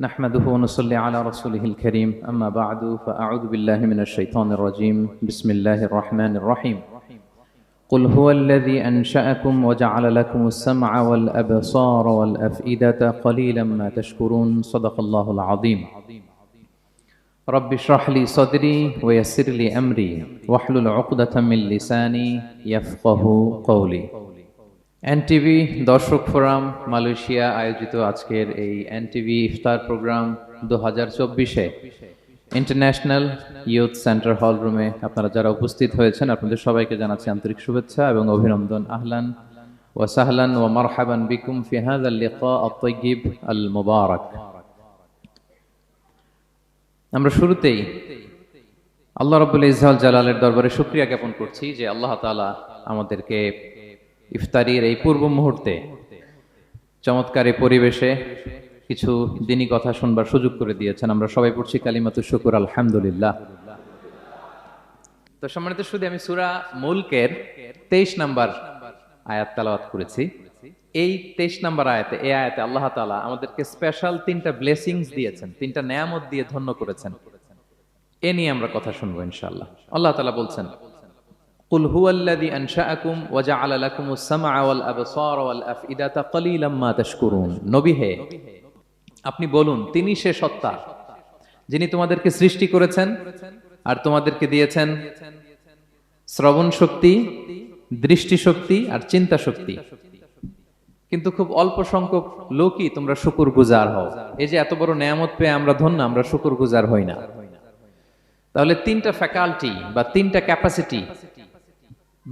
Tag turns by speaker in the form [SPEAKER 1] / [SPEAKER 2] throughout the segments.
[SPEAKER 1] نحمده ونصلي على رسوله الكريم أما بعد فأعوذ بالله من الشيطان الرجيم بسم الله الرحمن الرحيم قل هو الذي أنشأكم وجعل لكم السمع والأبصار والأفئدة قليلا ما تشكرون صدق الله العظيم رب اشرح لي صدري ويسر لي أمري واحلل عقدة من لساني يفقه قولي NTV দর্শক forum Malaysia আয়োজিত আজকের এই এনটিভি ইফতার প্রোগ্রাম 2024-এ ইন্টারন্যাশনাল ইয়ুথ সেন্টার হল রুমে আপনারা যারা উপস্থিত হয়েছেন আপনাদের সবাইকে জানাচ্ছি আন্তরিক শুভেচ্ছা এবং অভিনন্দন। আহলান ওয়া সাহলান ওয়া মারহাবান বিকুম ফি হাযাল লিকা আত-তাইয়্যিব আল মুবারাক। আমরা শুরুতেই আল্লাহ রাব্বুল ইজ্জত ওয়াল জালালের দরবারে শুকরিয়া জ্ঞাপন করছি যে আল্লাহ তাআলা আমাদেরকে ইফতারির এই পূর্ব মুহূর্তে চমৎকার পরিবেশে কিছু দিনী কথা শুনবার সুযোগ করে দিয়েছেন। আমরা সবাই পড়ছি কালিমাতুশ শুকর আলহামদুলিল্লাহ। তো সম্মানিত শুধু আমি সূরা মুলকের 23 নম্বর আয়াত তেলাওয়াত করেছি। এই 23 নম্বর আয়াতে এই আয়াতে আল্লাহ তাআলা আমাদেরকে স্পেশাল 3টা ব্লেসিংস দিয়েছেন, 3টা নেয়ামত দিয়ে ধন্য করেছেন। এ নিয়ে আমরা কথা শুনবো ইনশাআল্লাহ। আল্লাহ তাআলা বলছেন قل هو الذي أنشأكم وجعل لكم السمع والأبصار والأفئدة قليلا ما تشكرون। নবী হে আপনি বলুন তিনি সে সত্তা যিনি তোমাদেরকে সৃষ্টি করেছেন আর তোমাদেরকে দিয়েছেন শ্রবণ শক্তি, দৃষ্টি শক্তি আর চিন্তা শক্তি, কিন্তু খুব অল্প সংখ্যক লোকই তোমরা শুকরগুজার হও। এই যে এত বড় নেয়ামত পেয়ে আমরা ধন্য, আমরা শুকরগুজার হই না। তাহলে 3টা ফ্যাকাল্টি বা 3টা ক্যাপাসিটি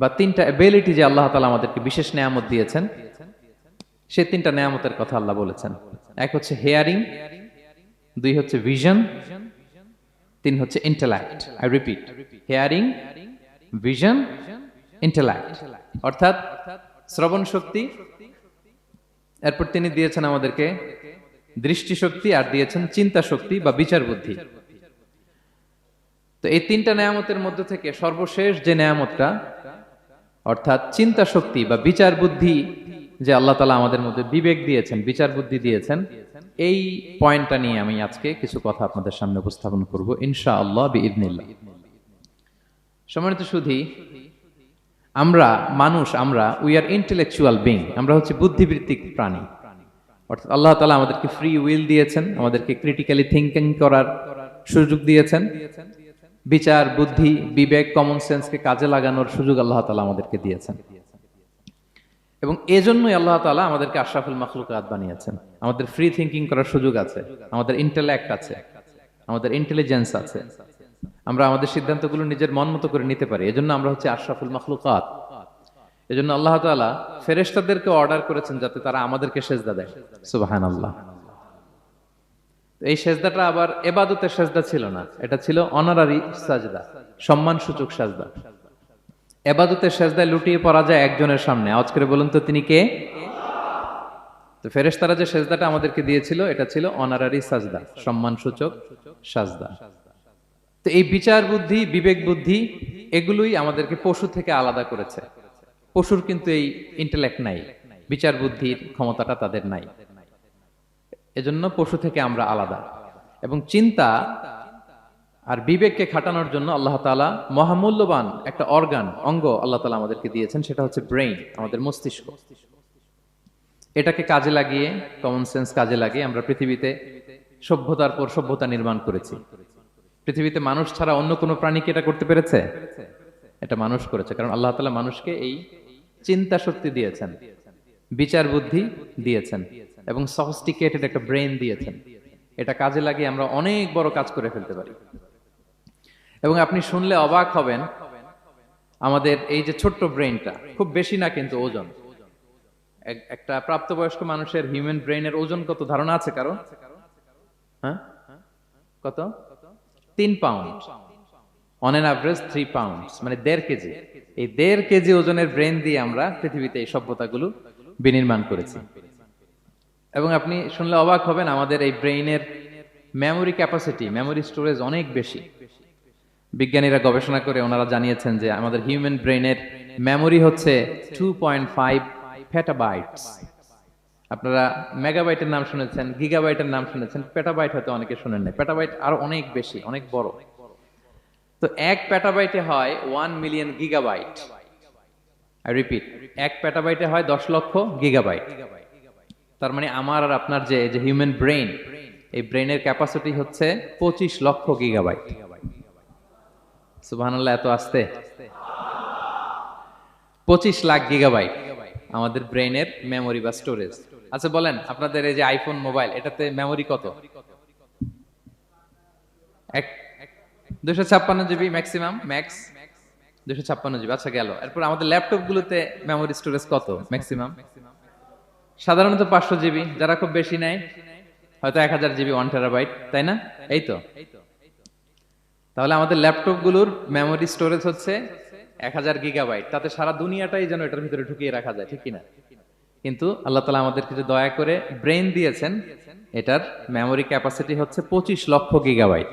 [SPEAKER 1] বা 3টা এবিলিটি যে আল্লাহ তাআলা আমাদেরকে বিশেষ নেয়ামত দিয়েছেন, সেই 3টা নেয়ামতের কথা আল্লাহ বলেছেন। এক হচ্ছে হিয়ারিং, 2 হচ্ছে ভিশন, 3 হচ্ছে intellect. I repeat, hearing, vision, intellect, অর্থাৎ শ্রবণ শক্তি, এরপর তিনি দিয়েছেন আমাদেরকে দৃষ্টি শক্তি আর দিয়েছেন চিন্তা শক্তি বা বিচার বুদ্ধি। তো এই 3টা নেয়ামতের মধ্যে থেকে সর্বশেষ যে নেয়ামতটা অর্থাৎ চিন্তা শক্তি বা বিচার বুদ্ধি, যে আল্লাহ তাআলা আমাদের মধ্যে বিবেক দিয়েছেন, বিচার বুদ্ধি দিয়েছেন, এই পয়েন্টটা নিয়ে আমি আজকে কিছু কথা আপনাদের সামনে উপস্থাপন করব ইনশাআল্লাহ বিইذনিল্লাহ। সম্মানিত সুধী, আমরা মানুষ, আমরা উই আর ইন্টেলেকচুয়াল বিং, আমরা হচ্ছে বুদ্ধিবৃত্তিক প্রাণী। অর্থাৎ আল্লাহ তাআলা আমাদেরকে ফ্রি উইল দিয়েছেন, আমাদেরকে ক্রিটিক্যালি থিঙ্কিং করার সুযোগ দিয়েছেন, বিচার বুদ্ধি বিবেক কমন সেন্সকে কাজে লাগানোর সুযোগ আল্লাহ তাআলা আমাদেরকে দিয়েছেন। এবং এজন্যই আল্লাহ তাআলা আমাদেরকে আশরাফুল মাখলুকাত বানিয়েছেন। আমাদের ফ্রি থিঙ্কিং করার সুযোগ আছে, আমাদের ইন্টেলেক্ট আছে, আমাদের ইন্টেলিজেন্স আছে, আমরা আমাদের সিদ্ধান্তগুলো নিজের মন মতো করে নিতে পারি। এজন্য আমরা হচ্ছে আশরাফুল মাখলুকাত। এজন্য আল্লাহ তাআলা ফেরেশতাদেরকে অর্ডার করেছেন যাতে তারা আমাদেরকে সেজদা দেয়। সুবহানাল্লাহ। এই সেজদাটা আবার ইবাদতের সেজদা ছিল না, এটা ছিল অনারারি সাজদা, সম্মানসূচক সাজদা। ইবাদতের সেজদায় লুটিয়ে পড়া যায় একজনের সামনে। আওয়াজ করে বলুন তো তিনি কে? তো ফেরেশতারা যে সেজদাটা আমাদেরকে দিয়েছিল এটা ছিল অনারারি সাজদা, সম্মানসূচক সাজদা। তো এই বিচার বুদ্ধি বিবেক বুদ্ধি এগুলোই আমাদেরকে পশু থেকে আলাদা করেছে। পশুর কিন্তু এই ইন্টেলেক্ট নাই, বিচার বুদ্ধির ক্ষমতাটা তাদের নাই। এজন্য পশু থেকে আমরা আলাদা। এবং চিন্তা আর বিবেককে খাটানোর জন্য আল্লাহ তাআলা মহামূল্যবান একটা অঙ্গ আল্লাহ তাআলা আমাদেরকে দিয়েছেন, সেটা হচ্ছে ব্রেইন, আমাদের মস্তিষ্ক। এটাকে কাজে লাগিয়ে, কমন সেন্স কাজে লাগিয়ে আমরা পৃথিবীতে সভ্যতার পর সভ্যতা নির্মাণ করেছি। পৃথিবীতে মানুষ ছাড়া অন্য কোনো প্রাণী কি এটা করতে পেরেছে? এটা মানুষ করেছে, কারণ আল্লাহ তাআলা মানুষকে এই চিন্তা শক্তি দিয়েছেন, বিচার বুদ্ধি দিয়েছেন এবং সফিস্টিকেটেড একটা ব্রেন দিয়েছেন। এটা কাজে লাগিয়ে আমরা অনেক বড় কাজ করে ফেলতে পারি। এবং আপনি শুনলে অবাক হবেন, আমাদের এই যে ছোট্ট ব্রেনটা, খুব বেশি না কিন্তু ওজন, একটা প্রাপ্তবয়স্ক মানুষের হিউম্যান ব্রেনের ওজন কত ধারণা আছে কারো? হ্যাঁ, কত? 3 pound, on an average 3 pound, মানে 1.5 কেজি। এই 1.5 কেজি ওজনের ব্রেন দিয়ে আমরা পৃথিবীতে এই সভ্যতাগুলো বিনির্মাণ করেছি। এবং আপনি শুনলে অবাক হবেন, আমাদের এই ব্রেইনের মেমোরি ক্যাপাসিটি, মেমোরি স্টোরেজ অনেক বেশি। বিজ্ঞানীরা গবেষণা করে ওনারা জানিয়েছেন যে আমাদের হিউম্যান ব্রেইনের মেমোরি হচ্ছে 2.5 পেটাবাইটস। আপনারা মেগাবাইটের নাম শুনেছেন, গিগাবাইটের নাম শুনেছেন, পেটাবাইট হয়তো অনেকে শুনেন নাই। পেটাবাইট আরো অনেক বেশি, অনেক বড়। তো এক পেটাবাইটে হয় 1 মিলিয়ন গিগাবাইট। আই রিপিট, এক পেটাবাইটে হয় 10 লক্ষ গিগাবাইট। তার মানে আমার আর আপনার যে যে হিউম্যান ব্রেইন, এই ব্রেইনের ক্যাপাসিটি হচ্ছে 25 লক্ষ গিগাবাইট। সুবহানাল্লাহ, এত আসতে 25 লাখ গিগাবাইট আমাদের ব্রেইনের মেমোরি বা স্টোরেজ। আচ্ছা বলেন, আপনাদের এই যে আইফোন মোবাইল, এটাতে মেমোরি কত? 256 জিবি ম্যাক্সিমাম, ম্যাক্স 256 জিবি। আচ্ছা গেল। এরপর আমাদের ল্যাপটপ গুলোতে মেমোরি স্টোরেজ কত ম্যাক্সিমাম? সাধারণত 500 জিবি, যারা খুব বেশি নেয় হয়তো 1000 জিবি, 1 টেরাবাইট, তাই না? এই তো। তাহলে আমাদের ল্যাপটপ গুলোর মেমোরি স্টোরেজ হচ্ছে 1000 গিগাবাইট। তাতে সারা দুনিয়াটাই যেন এটার ভিতরে ঢুকিয়ে রাখা যায়, ঠিক কিনা? কিন্তু আল্লাহ তাআলা আমাদেরকে যে দয়া করে ব্রেন দিয়েছেন, এটার মেমোরি ক্যাপাসিটি হচ্ছে 25 লক্ষ গিগাবাইট।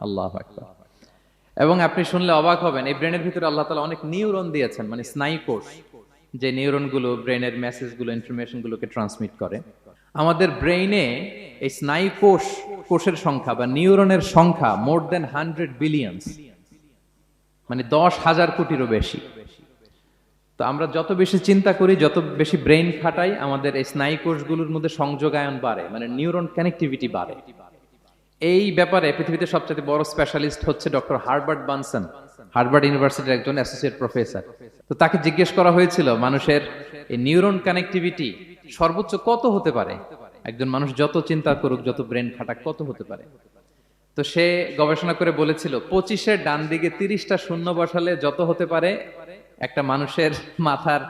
[SPEAKER 1] আল্লাহু আকবার। এবং আপনি শুনলে অবাক হবেন, এই ব্রেনের ভিতরে আল্লাহ তাআলা অনেক নিউরন দিয়েছেন, মানে স্নায়ু কোষ, যে নিউরন গুলো ব্রেনের মেসেজ গুলো, ইনফরমেশন গুলোকে ট্রান্সমিট করে। আমাদের ব্রেইনে এই স্নায়ু কোষের সংখ্যা বা নিউরনের সংখ্যা মোর দেন 100 বিলিয়ন, মানে 10,000 কোটিরও বেশি। তো আমরা যত বেশি চিন্তা করি, যত বেশি ব্রেইন খাটাই, আমাদের এই স্নায়ু কোষগুলোর মধ্যে সংযোগায়ন বাড়ে, মানে নিউরন কানেক্টিভিটি বাড়ে। এই ব্যাপারে পৃথিবীতে সবচেয়ে বড় স্পেশালিস্ট হচ্ছে ডক্টর হার্বার্ট বানসন, হার্ভার্ড ইউনিভার্সিটির একজন অ্যাসোসিয়েট প্রফেসর। তো তাকে জিজ্ঞেস করা হয়েছিল মানুষের এই নিউরন কানেক্টিভিটি সর্বোচ্চ কত হতে পারে, একজন মানুষ যত চিন্তা করুক, যত ব্রেন খাটাক, কত হতে পারে। তো সে গবেষণা করে বলেছিল 25-এর ডান দিকে 30টা শূন্য বসালে যত হতে পারে, একটা মানুষের মাথার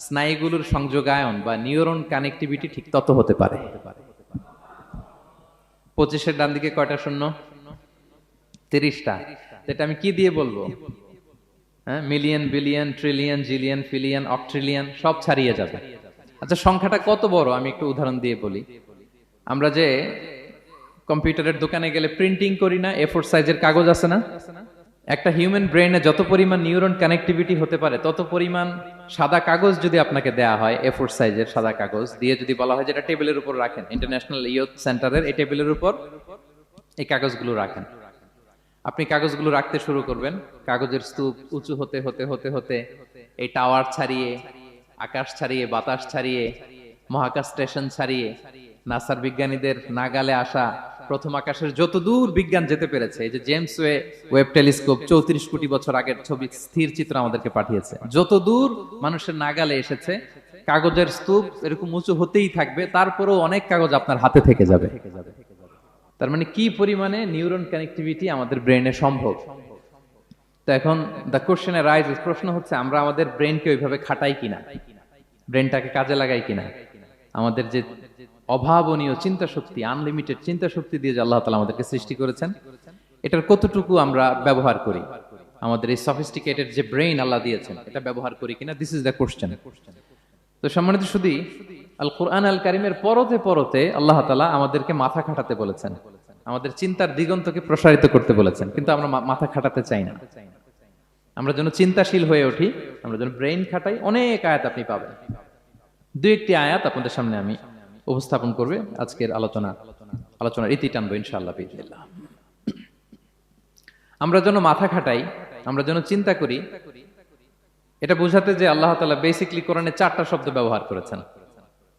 [SPEAKER 1] স্নায়ুগুলোর সংযোগায়ন বা নিউরন কানেক্টিভিটি ঠিক তত হতে পারে। 25-এর ডান দিকে কয়টা শূন্য? 30টা। এটা আমি কি দিয়ে বলবো? হ্যাঁ, মিলিয়ন, বিলিয়ন, ট্রিলিয়ন, জিলিয়ন, ফিলিয়ন, অক্ট্রিলিয়ন সব ছাড়িয়ে যাবে। আচ্ছা, সংখ্যাটা কত বড় আমি একটু উদাহরণ দিয়ে বলি। আমরা যে কম্পিউটারের দোকানে গেলে প্রিন্টিং করি না, A4 সাইজের কাগজ আছে না? একটা হিউম্যান ব্রেইনে যত পরিমাণ নিউরন কানেক্টিভিটি হতে পারে, তত পরিমাণ সাদা কাগজ যদি আপনাকে দেয়া হয়, A4 সাইজের সাদা কাগজ দিয়ে যদি বলা হয় যে এটা টেবিলের উপর রাখেন, ইন্টারন্যাশনাল ইয়ুথ সেন্টারের এই টেবিলের উপর এই কাগজগুলো রাখেন, আপনি কাগজগুলো রাখতে শুরু করবেন। কাগজের স্তূপ উঁচু হতে হতে হতে হতে এই টাওয়ার ছাড়িয়ে, আকাশ ছাড়িয়ে, বাতাস ছাড়িয়ে, মহাকাশ স্টেশন ছাড়িয়ে, নাসার বিজ্ঞানীদের নাগালে আসা প্রথম আকাশের যত দূর বিজ্ঞান যেতে পেরেছে, এই যে জেমস ওয়েব টেলিস্কোপ 34 কোটি বছর আগের ছবি, স্থির চিত্র আমাদেরকে পাঠিয়েছে, যত দূর মানুষের নাগালে এসেছে, কাগজের স্তূপ এরকম উঁচু হতেই থাকবে, তারপরেও অনেক কাগজ আপনার হাতে থেকে যাবে। তার মানে কি পরিমাণে নিউরন কানেক্টিভিটি আমাদের ব্রেনে সম্ভব। তো এখন দ্য কোশ্চেন রাইজেস, প্রশ্ন হচ্ছে আমরা আমাদের ব্রেনকে ওইভাবে খাটাই কিনা, ব্রেনটাকে কাজে লাগাই কিনা। আমাদের যে অভাবনীয় চিন্তা শক্তি, আনলিমিটেড চিন্তা শক্তি দিয়ে যে আল্লাহ তাআলা আমাদেরকে সৃষ্টি করেছেন, এটার কতটুকু আমরা ব্যবহার করি, আমাদের এই সফিস্টিকেটেড যে ব্রেইন আল্লাহ দিয়েছেন, এটা ব্যবহার করি কিনা, দিস ইজ দ্য কোশ্চেন। তো সম্মানিত শুধু আল কোরআন আল কারিমের পরতে পরতে আল্লাহ তাআলা আমাদেরকে মাথা খাটাতে বলেছেন, আমাদের চিন্তার দিগন্তকে প্রসারিত করতে বলেছেন, কিন্তু আমরা মাথা খাটাতে চাই না। আমরা যেন চিন্তাশীল হয়ে উঠি, আমরা যেন ব্রেইন খাটাই, অনেক আয়াত আপনি পাবেন। দুই একটি আয়াত আপনাদের সামনে আমি উপস্থাপন করবে আজকের আলোচনার ইতি টানবো ইনশাআল্লাহ বিইজনিল্লাহ। আমরা যেন মাথা খাটাই, আমরা যেন চিন্তা করি, এটা বোঝাতে যে আল্লাহ তাআলা বেসিক্যালি কোরআনে 4টা শব্দ ব্যবহার করেছেন।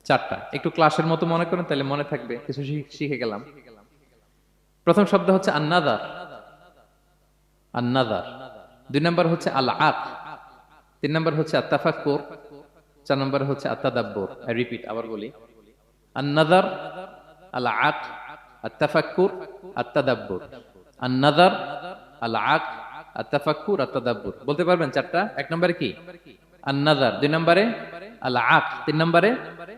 [SPEAKER 1] 4টা, একটু ক্লাসের মতো মনে করেন, তাহলে মনে থাকবে, কিছু শিখে গেলাম। প্রথম শব্দ হচ্ছে আন-নাযার, আন-নাযার। 2 নম্বর হচ্ছে আল-আক, 3 নম্বর হচ্ছে আত-তাফাক্কুর, 4 নম্বর হচ্ছে আত-তাদাব্বুর। আই রিপিট, আবার বলি, আন-নাযার, আল-আক, আত-তাফাক্কুর, আত-তাদাব্বুর। আন-নাযার, আল-আক, আত-তাফাক্কুর, আত-তাদাব্বুর। বলতে পারবেন 4টা? 1 নম্বরে কি? আন-নাযার, 2 নম্বরে আল-আক, 3 নম্বরে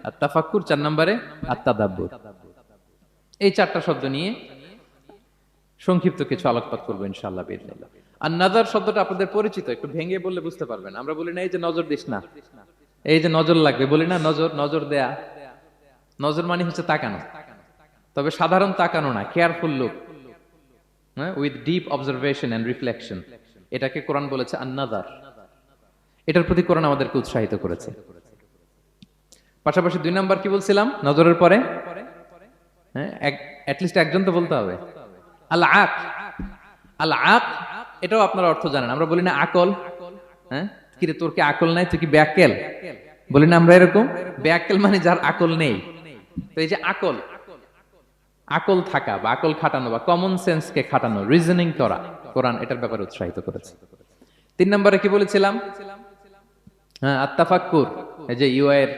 [SPEAKER 1] আত-তাফাক্কুর, 4 নম্বরে আত-তাদাব্বুর। এই 4টা শব্দ নিয়ে সংক্ষিপ্ত কিছু আলোকপাত করবো ইনশাআল্লাহ বিইজনিল্লাহ। আন-নাযার শব্দটা আপনাদের পরিচিত, একটু ভেঙে বললে বুঝতে পারবেন। আমরা বলি না এই যে নজর দিস না, এই যে নজর লাগবে, বলি না নজর দেয়া। নজর মানে হচ্ছে তাকানো, তবে সাধারণ তাকানো না, careful look, with deep observation and reflection. এটাকে কোরআন বলেছে আন-নাযার। এটার প্রতি কোরআন আমাদেরকে উৎসাহিত করেছে। পাশাপাশি 2 নাম্বার কি বলছিলাম নজরের পরে? হ্যাঁ, অ্যাটলিস্ট একজন তো বলতে হবে। আল আক, আল আক, এটাও আপনারা অর্থ জানেন। আমরা বলি না আকল, হ্যাঁ, কিরে তোর কি আকল নাই, তুই কি ব্যাকেল, বলি না আমরা এরকম? ব্যাকেল মানে যার আকল নেই। তো এই যে আকল, আকল থাকা বা আকল খাটানো বা কমন সেন্সকে খাটানো, রিজনিং করা, কোরআন এটার ব্যাপারে উৎসাহিত করেছে। 3 নম্বরে কি বলেছিলাম? হ্যাঁ, আত্তাফাক্কুর। এই যে ইউআই এর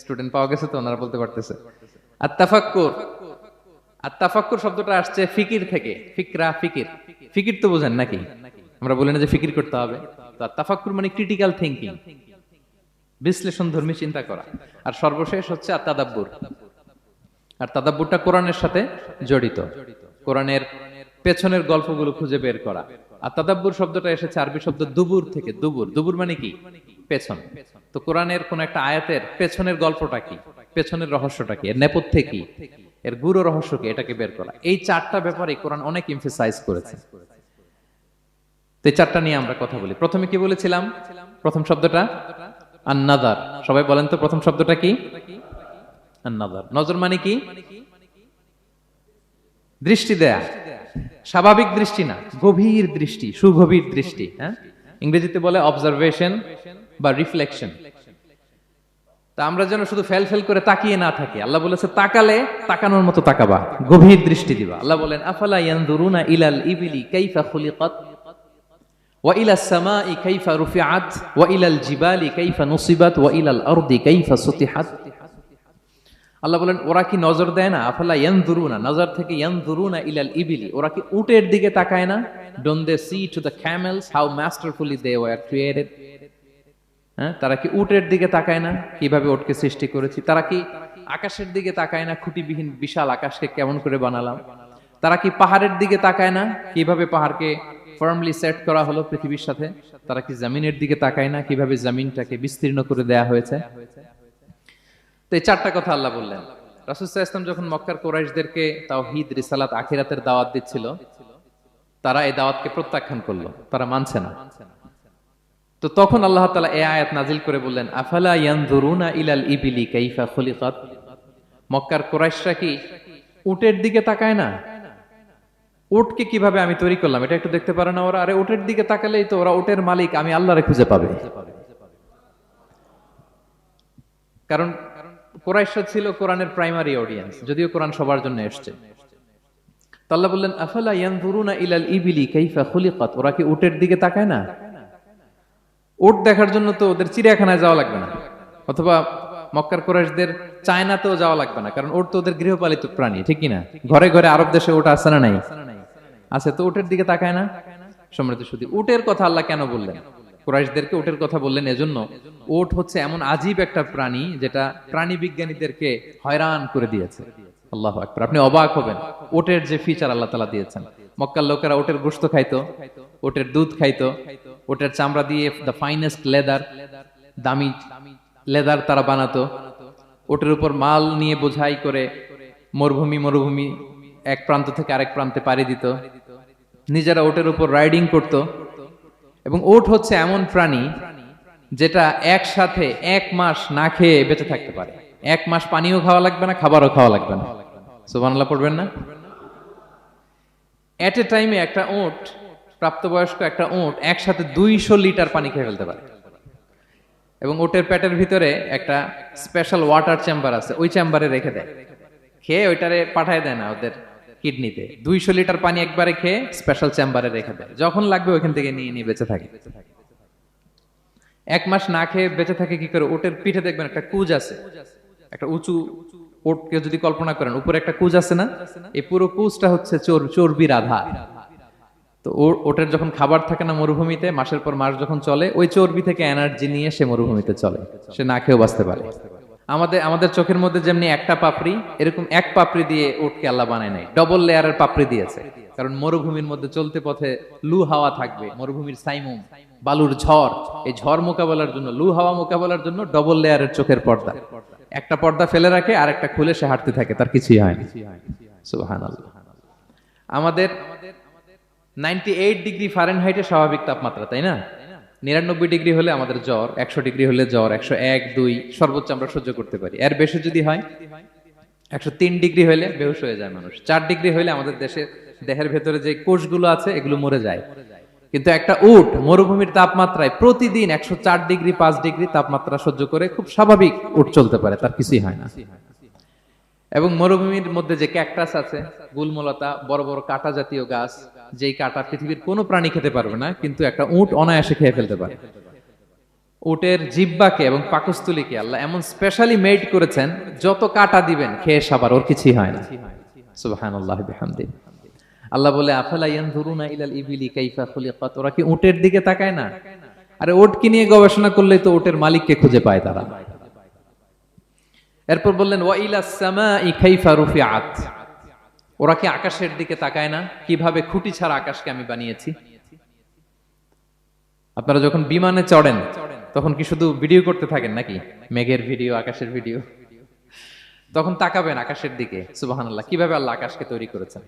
[SPEAKER 1] স্টুডেন্ট পাওয়া গেছে তো, ওনারা বলতে পারতেছে আত্তাফাক্কুর। আত্তাফাক্কুর শব্দটা আসছে ফিকির থেকে। ফিকরা, ফিকির, ফিকির তো বোঝেন নাকি? আমরা বলি না যে ফিকির করতে হবে? তো আত্তাফাক্কুর মানে ক্রিটিক্যাল থিংকিং, বিশ্লেষণ ধর্মী চিন্তা করা। আর সর্বশেষ হচ্ছে আত্তাদাব্বুর। আর তাদাব্বুরটা কোরআনের সাথে জড়িত, কোরআনের পেছনের গল্পগুলো খুঁজে বের করা। আর তাদাব্বুর শব্দটা এসেছে আরবি শব্দ দুবুর থেকে। দুবুর, দুবুর মানে কি? পেছন। তো কোরআনের কোন একটা আয়াতের পেছনের গল্পটা কি, পেছনের রহস্যটা কি, এর নেপথ্যে কি, এর গুরু রহস্য কি, এটাকে বের করা। এই 4টা ব্যাপারে কোরআন অনেক এমফাসাইজ করেছে। তো এই 4টা নিয়ে আমরা কথা বলি। প্রথমে কি বলেছিলাম? প্রথম শব্দটা আন-নাযার। সবাই বলেন তো প্রথম শব্দটা কি? আন-নাযার। নজর মানে কি? দৃষ্টি দেয়া, স্বাভাবিক দৃষ্টি না, গভীর দৃষ্টি, সুগভীর দৃষ্টি। হ্যাঁ, ইংরেজিতে বলে অবজারভেশন বা রিফ্লেকশন। তা আমরা যেন শুধু ফেল ফেল করে তাকিয়ে না থাকি। আল্লাহ বলেছে তাকালে তাকানোর মতো তাকাবা, গভীর দৃষ্টি দিবা। আল্লাহ বলেন আফালা ইয়ানজুরুনা ইলাল ইবিলি কাইফা খুলিকাত ওয়া ইলাস সামাই কাইফা রুফিআত ওয়া ইলাল জিবালি কাইফা নুসিবাত ওয়া ইলাল আরদি কাইফা সুতিহাত। আল্লাহ বলেন ওরা কি নজর দেয় না? আফালা ইয়ানজুরুনা, নজর থেকে ইয়ানজুরুনা ইলাল ইবিলি, ওরা কি উটের দিকে তাকায় না? Don't they see to the camels how masterfully they were created. হ্যাঁ, তারা কি উটের দিকে তাকায় না কিভাবে উটকে সৃষ্টি করেছি? তারা কি আকাশের দিকে তাকায় না খুঁটিবিহীন বিশাল আকাশকে কেমন করে বানালাম? তারা কি পাহাড়ের দিকে তাকায় না কিভাবে পাহাড়কে ফার্মলি সেট করা হলো পৃথিবীর সাথে? তারা কি জমিনের দিকে তাকায় না কিভাবে জমিনটাকে বিস্তীর্ণ করে দেয়া হয়েছে? তো এই 4টা কথা আল্লাহ বললেন। রাসূল সাল্লাল্লাহু আলাইহি ওয়াসাল্লাম যখন মক্কার কুরাইশদেরকে তাওহীদ, রিসালাত, আখিরাতের দাওয়াত দিচ্ছিল, তারা এই দাওয়াতকে প্রত্যাখ্যান করলো, তারা মানছে না। তো তখন আল্লাহ তাআলা এই আয়াত নাজিল করে বললেন আফালা ইয়ানজুরুনা ইলাল ইবিলি কাইফা খুলিকাত। মক্কার কুরাইশরা কি উটের দিকে তাকায় না? উটকে কিভাবে আমি তৈরি করলাম এটা একটু দেখতে পারে না ওরা? আরে উটের দিকে তাকালেই তো ওরা উটের মালিক আমি আল্লাহরে খুঁজে পাবে। কারণ কুরাইশরা ছিল কোরআনের প্রাইমারি অডিয়েন্স, যদিও কোরআন সবার জন্য এসেছে। তো আল্লাহ বললেন আফালা ইয়ানজুরুনা ইলাল ইবিলি কাইফা খুলিকাত, ওরা কি উটের দিকে তাকায় না? উট দেখার জন্য তো ওদের চিড়িয়াখানায় যাওয়া লাগবে না, অথবা মক্কার কুরাইশদের চায়নাতেও যাওয়া লাগবে না, কারণ উট তো ওদের গৃহপালিত প্রাণী, ঠিক কি না? ঘরে ঘরে আরব দেশে উট আছে না নাই? আছে। তো উটের দিকে তাকায় না? সম্মানিত শুধু উটের কথা আল্লাহ কেন বললেন? কুরাইশদেরকে উটের কথা বললেন এজন্য, উট হচ্ছে এমন আজীব একটা প্রাণী যেটা প্রাণী বিজ্ঞানীদেরকে হয়রান করে দিয়েছে। আল্লাহু আকবার, আপনি অবাক হবেন উটের যে ফিচার আল্লাহ তাআলা দিয়েছেন। মক্কার লোকেরা উটের গোশত খাইতো, উটের দুধ খাইতো, উটের চামড়া দিয়ে দ্য ফাইনেস্ট লেদার, দামি লেদার তারা বানাতো। উটের উপর মাল নিয়ে বোঝাই করে মরুভূমি এক প্রান্ত থেকে আরেক প্রান্তে পাড়ি দিত, নিজেরা উটের উপর রাইডিং করত। এবং উট হচ্ছে এমন প্রাণী যেটা একসাথে 1 মাস না খেয়ে বেঁচে থাকতে পারে। 1 মাস পানিও খাওয়া লাগবে না, খাবারও খাওয়া লাগবে না। সুবহানাল্লাহ পড়বেন না? এট এ টাইমে একটা উট, প্রাপ্তবয়স্ক একটা উট একসাথে 200 লিটার পানি খেয়ে ফেলতে পারে। এবং উটের পেটের ভিতরে একটা স্পেশাল ওয়াটার চেম্বার আছে, ওই চেম্বারে রেখে দেয়, খেয়ে ওইটারে পাঠায় দেয় না ওদের কিডনিতে। 200 লিটার পানি একবারে খেয়ে স্পেশাল চেম্বারে রেখে দেয়, যখন লাগবে ওইখান থেকে নিয়ে নিয়ে বেঁচে থাকে। 1 মাস না খেয়ে বেঁচে থাকে কি করে? উটের পিঠে দেখবেন একটা কুজ আছে, একটা উঁচু উটকে যদি কল্পনা করেন উপরে একটা কুজ আছে না, এই পুরো কুজটা হচ্ছে চর্বির আধার। তো ওটার যখন খাবার থাকে না মরুভূমিতে, মাসের পর মাস যখন চলে, ওই চর্বি থেকে এনার্জি নিয়ে সে মরুভূমিতে চলে, সে না খেয়েও বাঁচতে পারে। আমাদের চোখের মধ্যে যেমনি একটা পাপড়ি, এরকম এক পাপড়ি দিয়ে উটকে আল্লাহ বানায় নাই, ডবল লেয়ারের পাপড়ি দিয়েছে। কারণ মরুভূমির মধ্যে চলতে পথে লু হাওয়া থাকবে, মরুভূমির সাইমুম, বালুর ঝড়, এই ঝড় মোকাবেলার জন্য, লু হাওয়া মোকাবেলার জন্য ডবল লেয়ারের চোখের পর্দা। একটা পর্দা ফেলে রাখে আর একটা খুলে সে হাঁটতে থাকে, তার কিছুই হয় না। সুবহানাল্লাহ। আমাদের 98 ডিগ্রি ফারেনহাইটের স্বাভাবিক তাপমাত্রা, তাই না? 99 ডিগ্রি হলে আমাদের জ্বর, 100 ডিগ্রি হলে জ্বর, 101, 2 সর্বোচ্চ আমরা সহ্য করতে পারি। এর বেশি যদি হয়, 103 ডিগ্রি হলে বেহুশ হয়ে যায় মানুষ। 4 ডিগ্রি হলে আমাদের দেহের ভেতরে যে কোষগুলো আছে এগুলো মরে যায়। কিন্তু একটা উট মরুভূমির তাপমাত্রায় প্রতিদিন 104 ডিগ্রি, 5 ডিগ্রি তাপমাত্রা সহ্য করে খুব স্বাভাবিক উট চলতে পারে, তার কিছুই হয় না। এবং মরুভূমির মধ্যে যে ক্যাকটাস আছে, গুলমলতা, বড় বড় কাঁটা জাতীয় গাছ, যেই কাঁটা পৃথিবীর কোনো প্রাণী খেতে পারবে না, কিন্তু একটা উট অনায়াসে খেয়ে ফেলতে পারে। উটের জিহ্বাকে এবং পাকস্থলীকে আল্লাহ এমন স্পেশালি মেড করেছেন, যত কাঁটা দিবেন খেয়ে সাবার ওর কিছুই হয় না। সুবহানাল্লাহি বিহামদিহি। আল্লাহ বলে, আফালা ইয়ানজুরুনা ইলাল ইবিলি কাইফা খুলিকাত, ওরা কি উটের দিকে তাকায় না? আরে উটকে নিয়ে গবেষণা করলেই তো উটের মালিককে খুঁজে পায় তারা। এরপর বললেন, ওয়া ইলাস সামাই কাইফা রুফিআত, ওরা কি আকাশের দিকে তাকায় না, কিভাবে খুঁটি ছাড়া আকাশকে আমি বানিয়েছি। আপনারা যখন বিমানে চড়েন তখন কি শুধু ভিডিও করতে থাকেন নাকি? মেঘের ভিডিও, আকাশের ভিডিও। তখন তাকাবেন আকাশের দিকে, সুবহানাল্লাহ, কিভাবে আল্লাহ আকাশকে তৈরি করেছেন।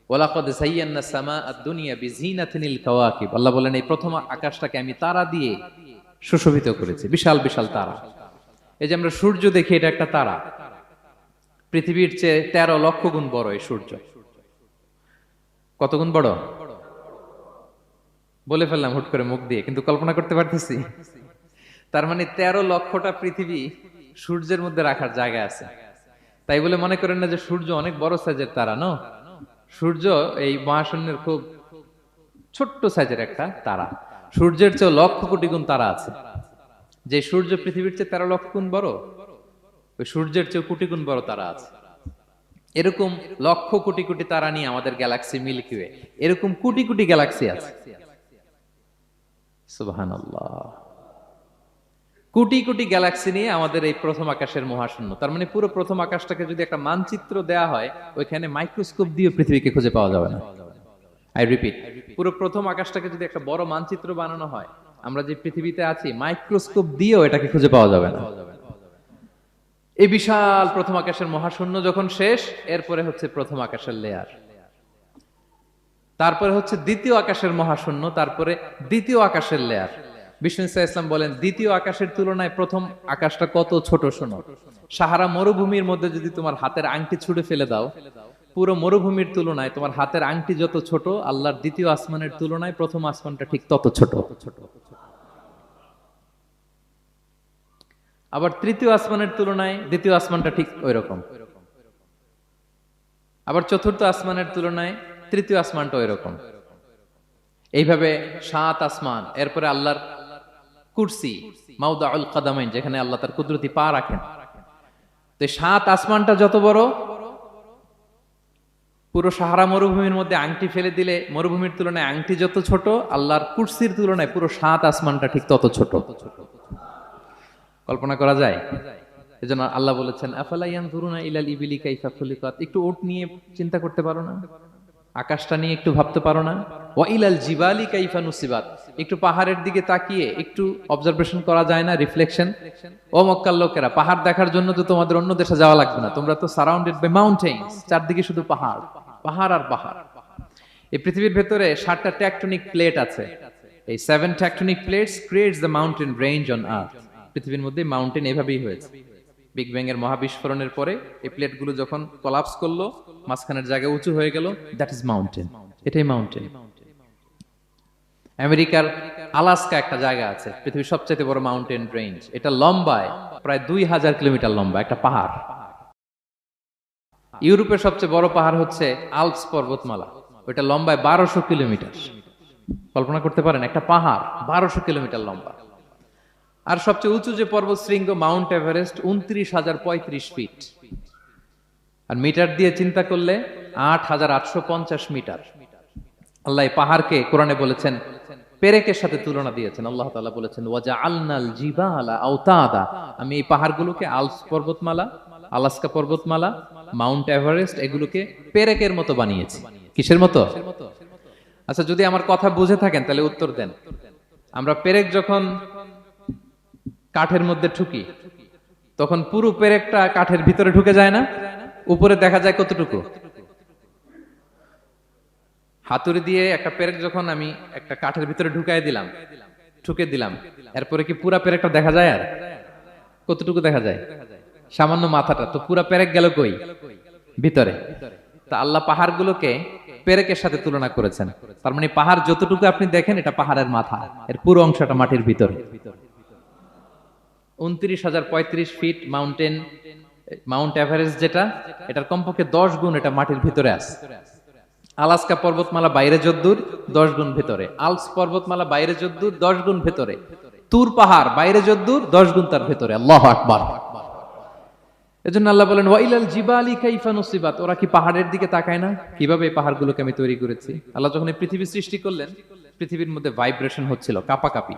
[SPEAKER 1] ওয়ালাকাদ যায়্যানা সামা আদ-দুনিয়া বিজিনাতিল কাওয়াকিব, আল্লাহ বলেন এই প্রথম আকাশটাকে আমি তারা দিয়ে সুশোভিত করেছি, বিশাল বিশাল তারা। এই যে আমরা সূর্য দেখি, এটা একটা তারা, পৃথিবীর চেয়ে 13 লক্ষ গুণ বড় এই সূর্য। কত গুণ বড় বলে ফেললাম হুট করে মুখ দিয়ে, কিন্তু কল্পনা করতে পারতেছি। তার মানে 13 লক্ষটা পৃথিবী সূর্যের মধ্যে রাখার জায়গা আছে। তাই বলে মনে করেন না যে সূর্য অনেক বড় সাইজের তারা। নো, সূর্য এই মহাশূন্যের খুব ছোট্ট সাইজের একটা তারা। সূর্যের চেয়ে লক্ষ কোটি গুণ তারা আছে। যে সূর্য পৃথিবীর চেয়ে 13 লক্ষ গুণ বড়, ওই সূর্যের চেয়ে কোটি গুণ বড় তারা আছে। এরকম লক্ষ কোটি কোটি তারা নিয়ে আমাদের গ্যালাক্সি মিল্কি ওয়ে, এরকম কোটি কোটি গ্যালাক্সি আছে। সুবহানাল্লাহ, কোটি কোটি গ্যালাক্সি নিয়ে আমাদের এই প্রথম আকাশের মহাশূন্য। তার মানে পুরো প্রথম আকাশটাকে যদি একটা মানচিত্র দেয়া হয়, ওইখানে মাইক্রোস্কোপ দিয়ে পৃথিবীকে খুঁজে পাওয়া যাবে না। আই রিপিট, পুরো প্রথম আকাশটাকে যদি একটা বড় মানচিত্র বানানো হয়, আমরা যে পৃথিবীতে আছি, মাইক্রোস্কোপ দিয়েও এটাকে খুঁজে পাওয়া যাবে না। এই বিশাল প্রথম আকাশের মহাশূন্য যখন শেষ, এরপরে হচ্ছে প্রথম আকাশের লেয়ার, তারপরে হচ্ছে দ্বিতীয় আকাশের মহাশূন্য, তারপরে দ্বিতীয় আকাশের লেয়ার। বিষ্ণু ইসলাম বলেন, দ্বিতীয় আকাশের তুলনায় প্রথম আকাশটা কত ছোট শোনো। সাহারা মরুভূমির মধ্যে যদি তোমার হাতের আংটি ছুঁড়ে ফেলে দাও, পুরো মরুভূমির তুলনায় তোমার হাতের আংটি যত ছোট, আল্লাহর দ্বিতীয় আসমানের তুলনায় প্রথম আসমানটা ঠিক তত ছোট। আবার তৃতীয় আসমানের তুলনায় দ্বিতীয় আসমানটা ঠিক ওই রকম। আবার চতুর্থ আসমানের তুলনায় তৃতীয় আসমানটা ওই রকম। এইভাবে 7 আসমান, এরপরে আল্লাহর কুরসি, মাউদাউল কাদামাইন, যেখানে আল্লাহ তার কুদরতি পা রাখেন। তো 7 আসমানটা যত বড়, পুরো সাহারা মরুভূমির মধ্যে আংটি ফেলে দিলে মরুভূমির তুলনায় আংটি যত ছোট, আল্লাহর কুরসির তুলনায় পুরো 7 আসমানটা ঠিক তত ছোট। কল্পনা করা যায়? এজন্য আল্লাহ বলেছেন, আফালা ইয়ানজুরুনা ইলাল ইবিলি কাইফা খুলিকাত, একটু উট নিয়ে চিন্তা করতে পারো না? আকাশটা নিয়ে একটু ভাবতে পারো না? ওয়া ইলাল জিবালি কাইফা নুসিবাত, একটু পাহাড়ের দিকে তাকিয়ে একটু অবজারভেশন করা যায় না, রিফ্লেকশন। ও মক্কার লোকেরা, পাহাড় দেখার জন্য তো তোমাদের অন্য দেশে যাওয়া লাগবে না, তোমরা তো সারাউন্ডেড বাই মাউন্টেন্স, চারদিকে শুধু পাহাড়, পাহাড় আর পাহাড়। এই পৃথিবীর ভেতরে 7টা টেকটনিক প্লেট আছে। এই 7 tectonic plates creates the mountain range on earth. পৃথিবীর মধ্যে মাউন্টেন এভাবেই হয়েছে। বিগ ব্যাং এর মহাবিস্ফোরণের পরে এই প্লেটগুলো যখন কোলাপস করলো, মাঝখানের জায়গা উঁচু হয়ে গেল, দ্যাট ইজ মাউন্টেন। এটাই মাউন্টেন। আমেরিকার আলাস্কা একটা জায়গা আছে, পৃথিবীর সবচেয়ে বড় মাউন্টেন রেঞ্জ। এটা লম্বায় প্রায় 2000 কিলোমিটার লম্বা একটা পাহাড়। ইউরোপের সবচেয়ে বড় পাহাড় হচ্ছে আল্পস পর্বতমালা, ওইটা লম্বায় 1200 কিলোমিটার। কল্পনা করতে পারেন, একটা পাহাড় 1200 কিলোমিটার লম্বা। আর সবচেয়ে উঁচু যে পর্বত শৃঙ্গ মাউন্ট এভারেস্ট 29,035 ফিট। আর মিটার দিয়ে চিন্তা করলে 8,850 মিটার। আল্লাহ পাহাড়কে কোরআনে বলেছেন, পেরেকের সাথে তুলনা দিয়েছেন। আল্লাহ তাআলা বলেছেন, ওয়াজআলনাল জিবালা আওতাদা, আমি এই পাহাড়গুলোকে আল্পস পর্বতমালা, আলাস্কা পর্বতমালা, মাউন্ট এভারেস্ট, এগুলোকে পেরেকের মতো বানিয়েছি। কিসের মতো? আচ্ছা, যদি আমার কথা বুঝে থাকেন তাহলে উত্তর দেন। আমরা পেরেক যখন কাঠের মধ্যে ঠুকি, তখন পুরো পেরেকটা কাঠের ভিতরে ঢুকে যায় না? উপরে দেখা যায় কতটুকু? হাতুড়ি দিয়ে একটা পেরেক যখন আমি একটা কাঠের ভিতরে ঢুকাই দিলাম, ঠুকে দিলাম, এরপরে কি পুরা পেরেকটা দেখা যায়? আর কতটুকু দেখা যায়? সামান্য মাথাটা। তো পুরা পেরেক গেল কই? ভিতরে। তা আল্লাহ পাহাড়গুলোকে পেরেকের সাথে তুলনা করেছেন। তার মানে পাহাড় যতটুকু আপনি দেখেন এটা পাহাড়ের মাথা, এর পুরো অংশটা মাটির ভিতরে। 29,035 ফিট মাউন্ট এভারেস্ট যেটা, এটার কমপক্ষে 10 গুণ এটা মাটির ভিতরে আছে। আলাস্কা পর্বতমালা বাইরে যদ্দূর 10 গুণ ভিতরে, আলপস পর্বতমালা বাইরে যদ্দূর 10 গুণ ভিতরে, তুর পাহাড় বাইরে যদ্দূর 10 গুণ তার ভিতরে। আল্লাহু আকবার। এজন্য আল্লাহ বলেন ওয়াইলাল জিবালি কাইফা নুসিবাত, ওরা কি পাহাড়ের দিকে তাকায় না কিভাবে এই পাহাড়গুলোকে আমি তৈরি করেছি। আল্লাহ যখন এই পৃথিবী সৃষ্টি করলেন, পৃথিবীর মধ্যে ভাইব্রেশন হচ্ছিল, কাঁপাকাঁপি,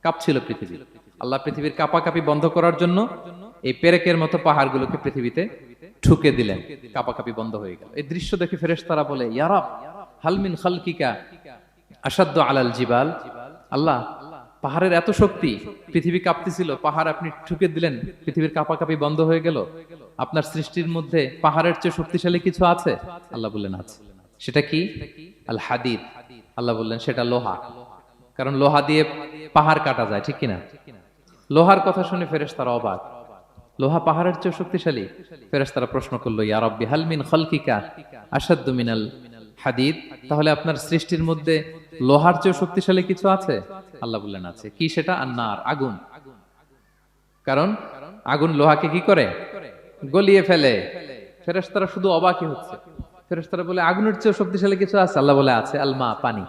[SPEAKER 1] কাঁপছিল পৃথিবী। আল্লাহ পৃথিবীর কাঁপাকাঁপি বন্ধ করার জন্য এই পেরেকের মতো পাহাড়গুলোকে পৃথিবীতে ঠুকে দিলেন, কাঁপাকাঁপি বন্ধ হয়ে গেল। এই দৃশ্য দেখে ফেরেশতারা বলে ইয়া রাব হাল মিন খালকিকা আশাদ্দু আলাল জিবাল, আল্লাহ পাহাড়ের এত শক্তি, পৃথিবী কাঁপতেছিল, পাহাড় আপনি ঠুকে দিলেন, পৃথিবীর কাঁপাকাঁপি বন্ধ হয়ে গেল। আপনার সৃষ্টির মধ্যে পাহাড়ের চেয়ে শক্তিশালী কিছু আছে? আল্লাহ বললেন আছে। সেটা কি? আল হাদিদ। আল্লাহ বললেন সেটা লোহা, কারণ লোহা দিয়ে পাহাড় কাটা যায়, ঠিক কিনা? লোহার কথা শুনে ফেরেশতারা অবাক, লোহা পাহাড়ের চেয়ে শক্তিশালী? ফেরেশতারা প্রশ্ন করলো ইয়া রাব্বি হাল মিন খালকিকা আশাদ্দু মিনাল হাদিদ, তাহলে আপনার সৃষ্টির মধ্যে লোহার চেয়ে শক্তিশালী কিছু আছে? আল্লাহ বললেন আছে। কি সেটা? আন্নার, আগুন। কারণ আগুন লোহাকে কি করে? গলিয়ে ফেলে। ফেরেশতারা শুধু অবাকই হচ্ছে। ফেরেশতারা বলে আগুনের চেয়ে শক্তিশালী কিছু আছে? আল্লাহ বলে আছে আল মা, পানি।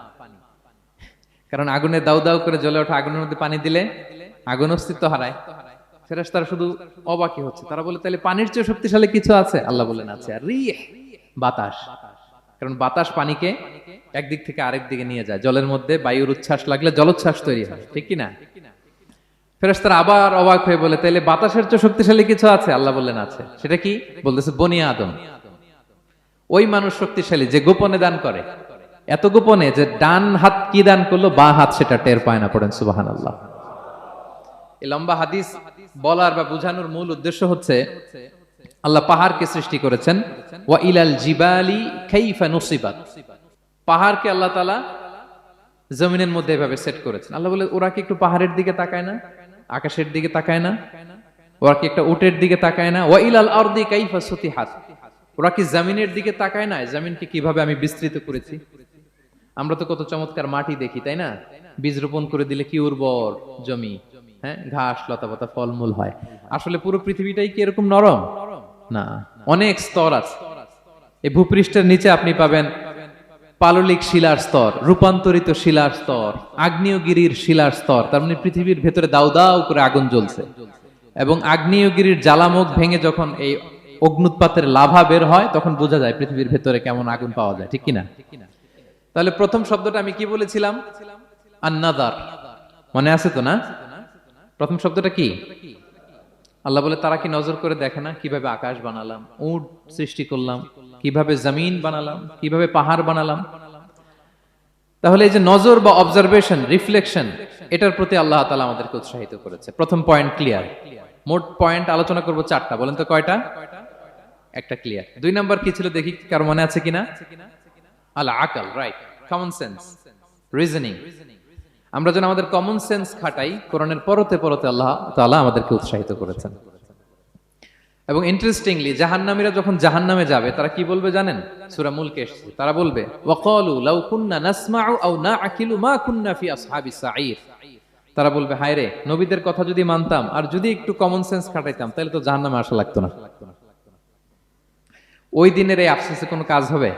[SPEAKER 1] কারণ আগুনে দাউ দাউ করে জ্বলে ওঠা আগুনের মধ্যে পানি দিলে আগুন অস্তিত্ব হারায়। ফেরেশতারা শুধু অবাকই হচ্ছে। তারা বলে তাহলে পানির চেয়ে শক্তিশালী কিছু আছে? আল্লাহ বলেন আছে। আর রিহ, বাতাস। কারণ বাতাস পানিকে একদিক থেকে আরেক দিকে নিয়ে যায়। জলের মধ্যে বায়ুর উচ্ছ্বাস লাগলে জলোচ্ছ্বাস তৈরি হয়, ঠিক কি না? ফেরেশতারা আবার অবাক হয়ে বলে তাহলে বাতাসের চেয়ে শক্তিশালী কিছু আছে? আল্লাহ বললেন আছে। সেটা কি? বলতেছে বনি আদম। ওই মানুষ শক্তিশালী যে গোপনে দান করে, এত গোপনে যে ডান হাত কি দান করলো, বাঁ হাত সেটা টের পায় না। পড়েন সুবহানাল্লাহ। এই লম্বা হাদিস বলার বা বুঝানোর মূল উদ্দেশ্য হচ্ছে আল্লাহ পাহাড়কে সৃষ্টি করেছেন। ওয়া ইলাল জিবালি কাইফা নুসিবাত, পাহাড়কে আল্লাহ তাআলা জমিনের মধ্যে এভাবে সেট করেছেন। আল্লাহ বলে ওরা কি একটু পাহাড়ের দিকে তাকায় না, আকাশের দিকে তাকায় না? ওরা কি একটা উটের দিকে তাকায় না? ওয়া ইলাল আরদি কাইফা সুতিহাত, ওরা কি জমিনের দিকে তাকায় না, জমিনকে কিভাবে আমি বিস্তৃত করেছি। আমরা তো কত চমৎকার মাটি দেখি, তাই না? বীজ রোপণ করে দিলে কি উর্বর জমি, হ্যাঁ, ঘাস লতাপাতা ফলমূল হয়। আসলে পুরো পৃথিবীটাই কি এরকম নরম? না, অনেক স্তর আছে। এই ভূপৃষ্ঠের নিচে আপনি পাবেন পাললিক শিলার স্তর, রূপান্তরিত শিলার স্তর, আগ্নেয়গিরির শিলার স্তর। তার মানে পৃথিবীর ভেতরে দাউ দাউ করে আগুন জ্বলছে, এবং আগ্নেয়গিরির জ্বালামুখ ভেঙে যখন এই অগ্নুৎপাতের লাভা বের হয় তখন বোঝা যায় পৃথিবীর ভেতরে কেমন আগুন পাওয়া যায়, ঠিক কিনা? তাহলে প্রথম শব্দটা আমি কি বলেছিলাম? আন-নাযার। মনে আছে তো না? প্রথম শব্দটা কি? আল্লাহ বলে তারা কি নজর করে দেখে না কিভাবে আকাশ বানালাম, উট সৃষ্টি করলাম, কিভাবে জমিন বানালাম, কিভাবে পাহাড় বানালাম। তাহলে এই যে নজর বা অবজারভেশন, রিফ্লেকশন, এটার প্রতি আল্লাহ তাআলা আমাদেরকে উৎসাহিত করেছে। প্রথম পয়েন্ট ক্লিয়ার। মোট পয়েন্ট আলোচনা করব 4টা। বলেন তো কয়টা? একটা ক্লিয়ার। 2 নাম্বার কি ছিল দেখি কার মনে আছে কিনা? আল আকল, রাইট, কমন সেন্স, রিজনিং। আমরা যেন আমাদের কমন সেন্স খাটাই, কোরআনের পরতে পরতে আল্লাহ তাআলা আমাদেরকে উৎসাহিত করেছেন। এবং ইন্টারেস্টিংলি জাহান্নামীরা যখন জাহান্নামে যাবে তারা কি বলবে জানেন? সূরা মুলকে এসেছে, তারা বলবে ওয়াকালু লাউ কুননা নাসমাউ আও নাআকিলু মা কুননা ফি আসহাবিস সাঈর। তারা বলবে হায় রে, নবীদের কথা যদি মানতাম আর যদি একটু কমন সেন্স খাটাইতাম তাহলে তো জাহান্নামে আসা লাগতো না। ওই দিনের এই আফসোসে কোনো কাজ হবে?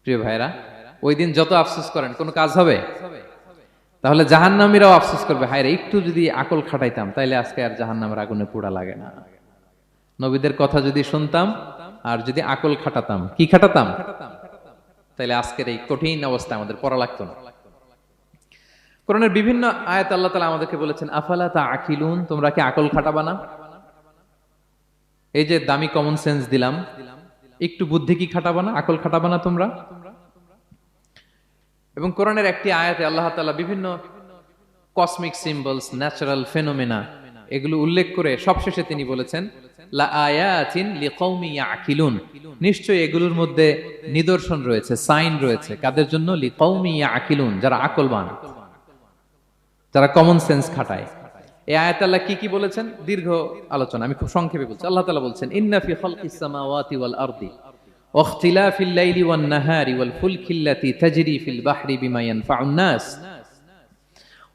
[SPEAKER 1] প্রিয় ভাইরা, ওই দিন যত আফসোস করেন কোনো কাজ হবে? তাহলে জাহান্নামীরাও আফসোস করবে হায় রে, একটু যদি আকল খাটাইতাম তাইলে আজকে আর জাহান্নামের আগুনে পোড়া লাগে না। নবীদের কথা যদি শুনতাম আর যদি আকল খাটাতাম, কি খাটাতাম, তাইলে আজকের এই কঠিন অবস্থা আমাদের পড়া লাগতো না। কোরআনের বিভিন্ন আয়াত আল্লাহ তাআলা আমাদেরকে বলেছেন আফালা তাআকিলুন, তোমরা কি আকল খাটাবা না? এই যে দামি কমন সেন্স দিলাম, একটু বুদ্ধি কি খাটাবা না, আকল খাটাবা না তোমরা? এবং কোরআনের একটি আয়াতে আল্লাহ তাআলা বিভিন্ন কসমিক সিম্বলস, ন্যাচারাল ফেনোমেনা, এগুলো উল্লেখ করে সবশেষে তিনি বলেছেন লা আয়াতিন লিকৌমি ইয়াকিলুন, নিশ্চয়ই এগুলোর মধ্যে নিদর্শন রয়েছে, সাইন রয়েছে, কাদের জন্য? লিকৌমি ইয়াকিলুন, যারা আকলবান। যারা কমন সেন্স খাটায়। এই আয়াতে আল্লাহ কি কি বলেছেন, দীর্ঘ আলোচনা, আমি খুব সংক্ষেপে বলছি। আল্লাহ তাআলা বলছেন, ইন্না ফি খালকিস সামাওয়াতি ওয়াল আরদি ওয়া ইখতিলাফিল লাইলি ওয়ান নাহারি ওয়াল ফুলকিল্লাতি তাজরি ফিল বাহরি বিমা ইয়ানফাউন নাস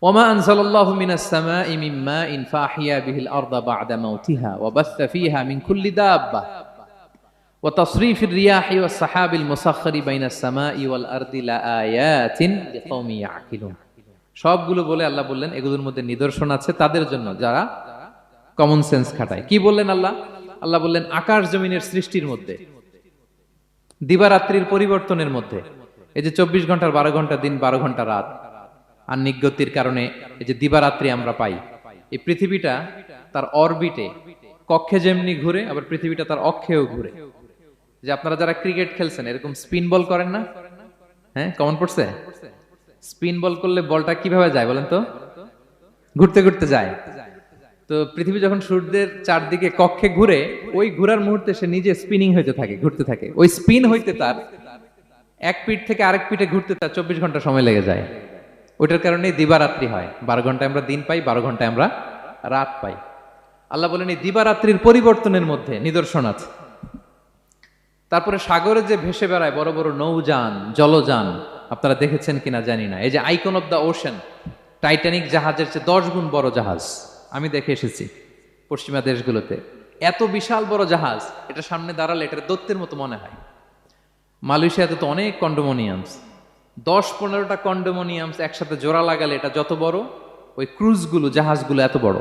[SPEAKER 1] ওয়ামা আনজালাল্লাহু মিনাস সামাই মিন মাইন ফাহিয়া বিহিল আরদা বা'দা মাউতিহা ওয়া বাসসা ফিহা মিন কুল্লি দাব্বা ওয়া তাসরিফির রিয়াহি ওয়াস সাহাবিল মুসাখখারি বাইনাস সামাই ওয়াল আরদি লাআয়াতিন লিকাওমি ইয়াকিলুন। সবগুলো বলে আল্লাহ বললেন এগুলোর মধ্যে নিদর্শন আছে তাদের জন্য যারা কমন সেন্স খাটায়। কি বললেন আল্লাহ? আল্লাহ বললেন আকাশ জমিনের সৃষ্টির মধ্যে, দিবারাত্রির পরিবর্তনের মধ্যে, এই যে 24 ঘন্টার 12 ঘন্টা দিন 12 ঘন্টা রাত, আর নিগতির কারণে এই যে দিবারাত্রি আমরা পাই, এই পৃথিবীটা তার অরবিটে কক্ষে যেমনি ঘুরে, আবার পৃথিবীটা তার অক্ষেও ঘুরে। যে আপনারা যারা ক্রিকেট খেলছেন এরকম স্পিন বল করেন না? হ্যাঁ, কমন পড়ছে? স্পিন বল করলে বলটা কিভাবে যায় বলেন তো? ঘুরতে ঘুরতে যায়। তো পৃথিবী যখন সূর্যের চারদিকে কক্ষে ঘুরে, ওই ঘোরার মুহূর্তে সে নিজে স্পিনিং হইতে থাকে, ঘুরতে থাকে। ওই স্পিন হইতে তার এক পিঠ থেকে আরেক পিঠে ঘুরতে তার 24 ঘন্টা সময় লেগে যায়। ওইটার কারণে দিবারাত্রি হয়। 12 ঘন্টায় আমরা দিন পাই, 12 ঘন্টায় আমরা রাত পাই। আল্লাহ বলেন এই দিবারাত্রির পরিবর্তনের মধ্যে নিদর্শন আছে। তারপরে সাগরে যে ভেসে বেড়ায় বড় বড় নৌযান, জলযান, আপনারা দেখেছেন কিনা জানি না, এই যে icon of the ocean, Titanic জাহাজের চেয়ে 10 গুণ বড় জাহাজ, আমি দেখে এসেছি পশ্চিমা দেশগুলোতে। এত বিশাল বড় জাহাজ, এটা সামনে দাঁড়ালে এটা দত্তের মতো মনে হয়। মালয়েশিয়াতে তো অনেক কন্ডোমোনিয়ামস, 10-15টা কন্ডোমোনিয়ামস একসাথে জোড়া লাগালে এটা যত বড়, ওই ক্রুজগুলো, জাহাজগুলো এত বড়।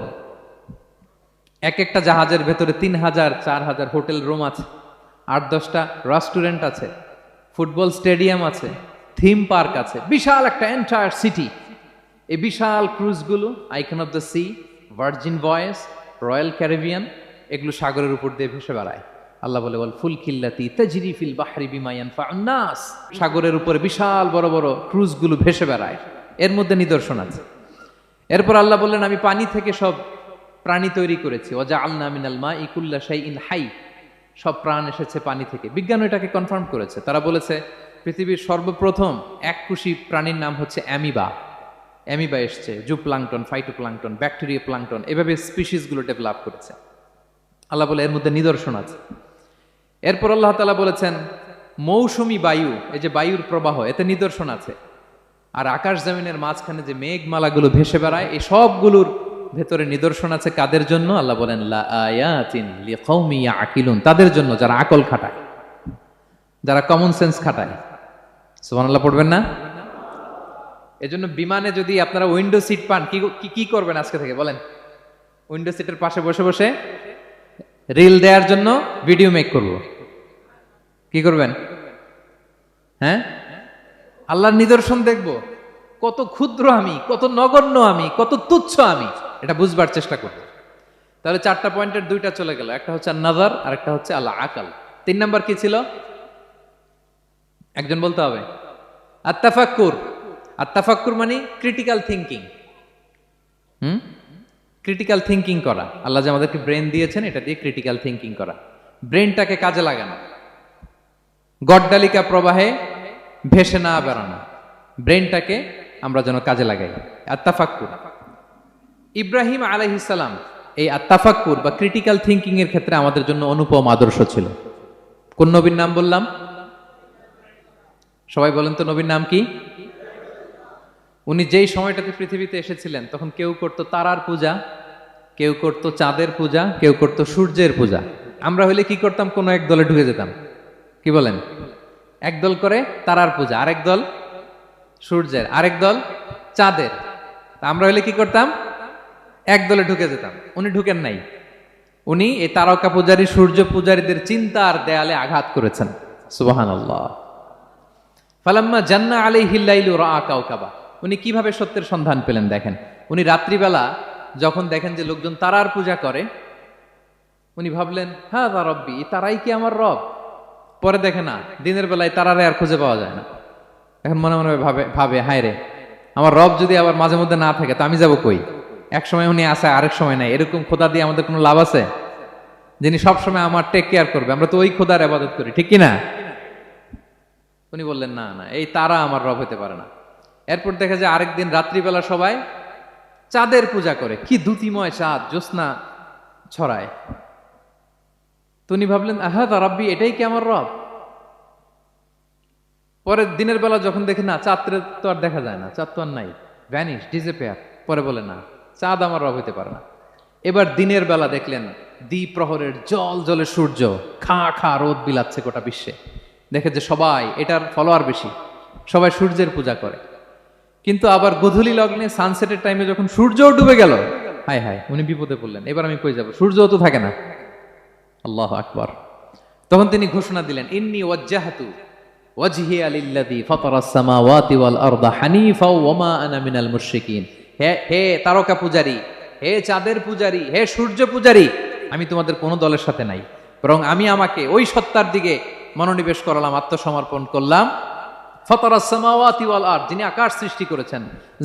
[SPEAKER 1] এক একটা জাহাজের ভেতরে 3000-4000 হোটেল রুম আছে, 8-10টা রেস্টুরেন্ট আছে, ফুটবল স্টেডিয়াম আছে, থিম পার্ক আছে, বিশাল একটা এন্টায়ার সিটি। এই বিশাল ক্রুজগুলো, Icon of the sea, Virgin Voyages, Royal Caribbean, এগুলো সাগরের উপর দিয়ে ভেসে বেড়ায়। আল্লাহ বলে ওয়াল ফুলকিল্লাতি তাজরি ফিল বাহরি বিমা ইয়ানফাউন নাস, সাগরের উপরে বিশাল বড় বড় ক্রুজগুলো ভেসে বেড়ায়, এর মধ্যে নিদর্শন আছে। এরপর আল্লাহ বললেন আমি পানি থেকে সব প্রাণী তৈরি করেছি। ওয়াজআলনা মিনাল মাই কুল্লা শাইইন হাই, সব প্রাণ এসেছে পানি থেকে। বিজ্ঞান এটাকে কনফার্ম করেছে। তারা বলেছে পৃথিবীর সর্বপ্রথম এককোষী প্রাণীর নাম হচ্ছে অ্যামিবা। অ্যামিবা এসছে, জুপ্লাঙ্কটন, ফাইটোপ্লাঙ্কটন, ব্যাকটেরিয়া প্লাঙ্কটন, এভাবে স্পিসিসগুলো ডেভেলপ করেছে। আল্লাহ বলে এর মধ্যে নিদর্শন আছে। এরপর আল্লাহ তাআলা বলেছেন মৌসুমী বায়ু, এই যে বায়ুর প্রবাহ, এতে নিদর্শন আছে। আর আকাশ জমিনের মাঝখানে যে মেঘমালাগুলো ভেসে বেড়ায়, এই সবগুলোর ভেতরে নিদর্শন আছে। কাদের জন্য? আল্লাহ বলেন লা আয়াতিন লিকাওমি ইয়াকিলুন, তাদের জন্য যারা আকল খাটায়, যারা কমন সেন্স খাটায়। সুবহানাল্লাহ পড়বেন না? এজন্য বিমানে যদি আপনারা উইন্ডো সিট পান, কি করবেন আজকে থেকে বলেন? উইন্ডো সিটের পাশে বসে বসে রিল দেওয়ার জন্য ভিডিও মেক করব। কি করবেন? হ্যাঁ, আল্লাহর নিদর্শন দেখব, কত ক্ষুদ্র আমি, কত নগণ্য আমি, কত তুচ্ছ আমি, এটা বুঝবার চেষ্টা করব। তাহলে 4টা পয়েন্টের 2টা চলে গেল, একটা হচ্ছে নাজার আর একটা হচ্ছে আল্লাহ আকাল। 3 নাম্বার কি ছিল? একজন বলতে হবে। আত্তাফাক্কুর। আত্তাফাক্কুর মানে ক্রিটিক্যাল থিঙ্কিং। ক্রিটিক্যাল থিঙ্কিং করা। আল্লাহ যে আমাদেরকে ব্রেন দিয়েছেন, এটা দিয়ে ক্রিটিক্যাল থিঙ্কিং করা, ব্রেনটাকে কাজে লাগানো, গড্ডালিকা প্রবাহে ভেসে না বেড়ানো, ব্রেনটাকে আমরা যেন কাজে লাগাই। আত্তাফাক্কুর। ইব্রাহিম আলাইহিস সালাম এই আত্তাফাক্কুর বা ক্রিটিক্যাল থিঙ্কিং এর ক্ষেত্রে আমাদের জন্য অনুপম আদর্শ ছিল। কোন নবীর নাম বললাম? সবাই বলেন তো নবীর নাম কি? উনি যেই সময়টাতে পৃথিবীতে এসেছিলেন তখন কেউ করতো তারার পূজা, কেউ করতো চাঁদের পূজা, কেউ করতো সূর্যের পূজা। আমরা হইলে কি করতাম? কোনো এক দলে ঢুকে যেতাম। কি বলেন? এক দল করে তারার পূজা, আরেক দল সূর্যের, আরেক দল চাঁদের। আমরা হইলে কি করতাম? এক দলে ঢুকে যেতাম। উনি ঢুকেন নাই। উনি এই তারকা পূজারী, সূর্য পূজারীদের চিন্তার দেয়ালে আঘাত করেছেন। সুবহানাল্লাহ। ফালাম্মা জান্না আলাইহিল লাইলু রাআ কাওকাবা। উনি কিভাবে সত্যের সন্ধান পেলেন দেখেন। উনি রাত্রিবেলা যখন দেখেন যে লোকজন তারার পূজা করে, উনি ভাবলেন হাযা রব্বি, তারাই কি আমার রব? পরে দেখে না, দিনের বেলায় তারারে আর খুঁজে পাওয়া যায় না। এখন মনে মনে ভাবে হায় রে, আমার রব যদি আবার মাঝে মধ্যে না থাকে তো আমি যাব কই? এক সময় উনি আসে, আরেক সময় নাই। এরকম খোদা দিয়ে আমাদের কোনো লাভ আছে? যিনি সবসময় আমার টেক কেয়ার করবে, আমরা তো ওই খোদার ইবাদত করি, ঠিক কিনা? উনি বললেন না না, এই তারা আমার রব হতে পারে না। এরপর দেখা যায় আরেকদিন রাত্রিবেলা সবাই চাঁদের পূজা করে, কি দ্যুতিময় চাঁদ, জ্যোৎস্না ছড়ায়। তো উনি ভাবলেন, আহাদা রাব্বি, এটাই কি আমার রব? পরে দিনের বেলা যখন দেখে না, চাঁদ তো আর দেখা যায় না, চাঁদ তো আর নাই, ভ্যানিশ, ডিসঅ্যাপিয়ার। পরে বলে না, চাঁদ আমার রব হইতে পারে না। এবার দিনের বেলা দেখলেন দ্বিপ্রহরের জল জলে সূর্য খা খা রোদ বিলাচ্ছে গোটা বিশ্বে। দেখে যে সবাই এটার ফলোয়ার বেশি, সবাই সূর্যের পূজা করে। কিন্তু আবার গোধূলি লগ্নে সানসেটের টাইমে যখন সূর্যও ডুবে গেল, হায় হায়, উনি বিপদে পড়লেন, এবার আমি কই যাব, সূর্যও তো থাকে না। আল্লাহু আকবার। তখন তিনি ঘোষণা দিলেন, ইন্নী ওয়াজ্জাহতু ওয়াজহিয়া লিল্লাযী ফাতারাস সামাওয়াতি ওয়াল আরদা হানিফা ওয়া মা আনা মিনাল মুশরিকিন। হে তারকা পূজারী, হে চাঁদের পূজারী, হে সূর্য পূজারী, আমি তোমাদের কোনো দলের সাথে নাই, বরং আমি আমাকে ওই সত্তার দিকে মনোনিবেশ করলাম, আত্মসমর্পণ করলাম। ফাতারাস সামাওয়াতি ওয়াল আরদ, যিনি আকাশ সৃষ্টি করেছেন,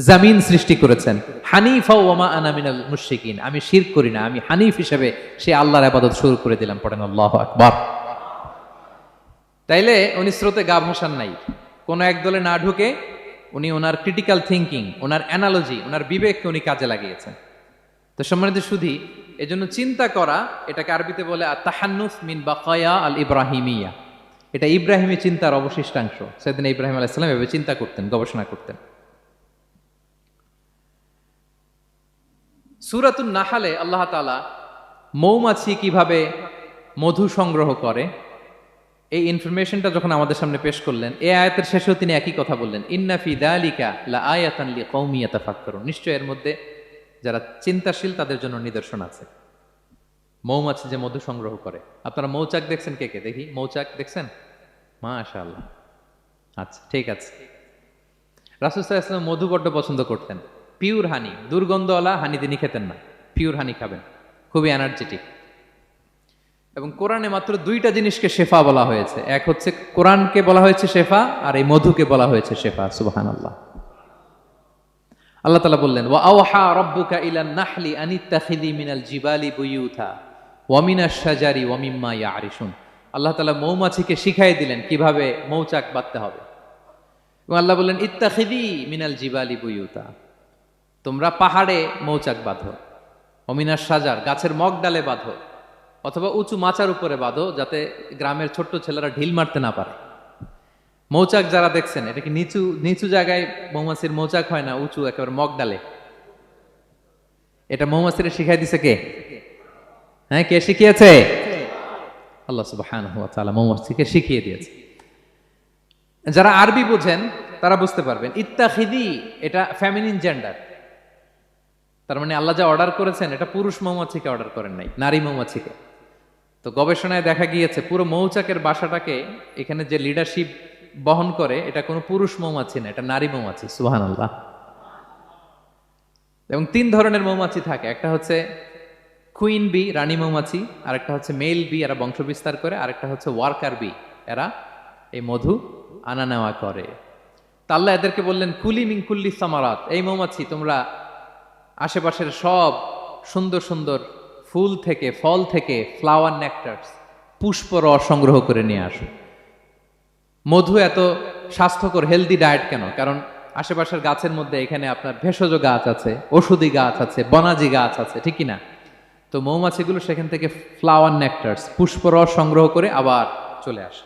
[SPEAKER 1] জমিন সৃষ্টি করেছেন। হানিফা ওয়া মা আনা মিনাল মুশরিকিন, আমি শিরক করি না, আমি হানিফ হিসেবে সে আল্লাহর ইবাদত শুরু করে দিলাম। পড়েন আল্লাহু আকবার। তাইলে উনি স্রোতে গা ভাসান নাই, কোন এক দলে না ঢুকে উনি ওনার ক্রিটিক্যাল থিঙ্কিং, ওনার অ্যানালজি, ওনার বিবেককে উনি কাজে লাগিয়েছেন। তো সম্মানিত সুধী, এজন্য চিন্তা করা, এটাকে আরবিতে বলে আত-তাহান্নুস মিন বাকায়া আল ইব্রাহিমিয়া। এটা ইব্রাহিমী চিন্তার অবশিষ্টাংশ। সেদিন ইব্রাহিম আলাইহিস সালাম এভাবে চিন্তা করতেন, গবেষণা করতেন। সূরাতুন নাহলে আল্লাহ তাআলা মৌমাছি কিভাবে মধু সংগ্রহ করে এই ইনফরমেশনটা যখন আমাদের সামনে পেশ করলেন, এই আয়াতের শেষেও তিনি একই কথা বললেন, ইন্না ফি যালিকা লাআয়াতান লিকাউমি ইয়াতাফাক্কারুন। নিশ্চয় এর মধ্যে যারা চিন্তাশীল তাদের জন্য নিদর্শন আছে। মৌমাছি যে মধু সংগ্রহ করে, আপনারা মৌচাক দেখছেন? কে কে দেখি মৌচাক দেখছেন? মাশাআল্লাহ, আচ্ছা ঠিক আছে। রাসূল সাল্লাল্লাহু আলাইহি ওয়াসাল্লাম মধু বড্ড পছন্দ করতেন। পিওর হানি, দুর্গন্ধওয়ালা হানি তিনি খেতেন না, পিওর হানি খাবেন, খুবই এনার্জেটিক। এবং কোরআনে মাত্র দুইটা জিনিসকে শেফা বলা হয়েছে, এক হচ্ছে কোরআনকে বলা হয়েছে শেফা, আর এই মধুকে বলা হয়েছে শেফা। সুবহানাল্লাহ। আল্লাহ তাআলা বললেন, ওয়া আওহা রাব্বুকা ইলান নাহলি আনিত্তাখিযি মিনাল জিবালি বুয়ুতা ওয়া মিনাশ শাজারি ওয়া মিম্মা ইয়ারিশুন। আল্লাহ তাআলা মৌমাছিকে শিখাই দিলেন কিভাবে মৌচাক বাঁধতে হবে। এবং আল্লাহ বললেন, ইত্তাখিযি মিনাল জিবালি বুয়ুতা, তোমরা পাহাড়ে মৌচাক বাঁধো, ওয়া মিনাশ শাজার, গাছের মগ ডালে বাঁধো, অথবা উঁচু মাচার উপরে বাঁধো, যাতে গ্রামের ছোট্ট ছেলেরা ঢিল মারতে না পারে। মৌচাক যারা দেখছেন, এটা কি নিচু নিচু জায়গায় মৌমাছির মৌচাক হয় না, উঁচু একেবারে মগ ডালে। এটা মৌমাছিরা শিখাই দিছে কে? হ্যাঁ, কে শিখিয়েছে? আল্লাহ সুবহানাহু ওয়া তাআলা মৌমাছিকে শিখিয়ে দিয়েছে। যারা আরবি বোঝেন তারা বুঝতে পারবেন, ইত্তাখিদি এটা ফেমিনিন জেন্ডার। তার মানে আল্লাহ যা অর্ডার করেছেন এটা পুরুষ মৌমাছিকে অর্ডার করেন নাই, নারী মৌমাছিকে। তো গবেষণায় দেখা গিয়েছে পুরো মৌচাকের বাসাটাকে এখানে যে লিডারশিপ বহন করে, এটা কোনো পুরুষ মৌমাছি না, এটা নারী মৌমাছি। সুবহানাল্লাহ। এবং তিন ধরনের মৌমাছি থাকে, একটা হচ্ছে কুইন বি, রানী মৌমাছি, আরেকটা হচ্ছে মেল বি, এরা বংশ বিস্তার করে, আরেকটা হচ্ছে ওয়ার্কার বি, এরা এই মধু আনা নেওয়া করে। তা আল্লাহ এদেরকে বললেন, কুলি মিন কুল্লি সামারাত, এই মৌমাছি তোমরা আশেপাশের সব সুন্দর সুন্দর ফুল থেকে, ফল থেকে, ফ্লাওয়ার নেকটার্স, পুষ্প রস সংগ্রহ করে নিয়ে আসো। মধু এত স্বাস্থ্যকর, হেলদি ডায়েট কেন? কারণ আশেপাশের গাছের মধ্যে এখানে আপনার ভেষজ গাছ আছে, ওষুধি গাছ আছে, বনাজি গাছ আছে, ঠিক কিনা? তো মৌমাছিগুলো সেখান থেকে ফ্লাওয়ার নেকটার্স, পুষ্পরস সংগ্রহ করে আবার চলে আসে।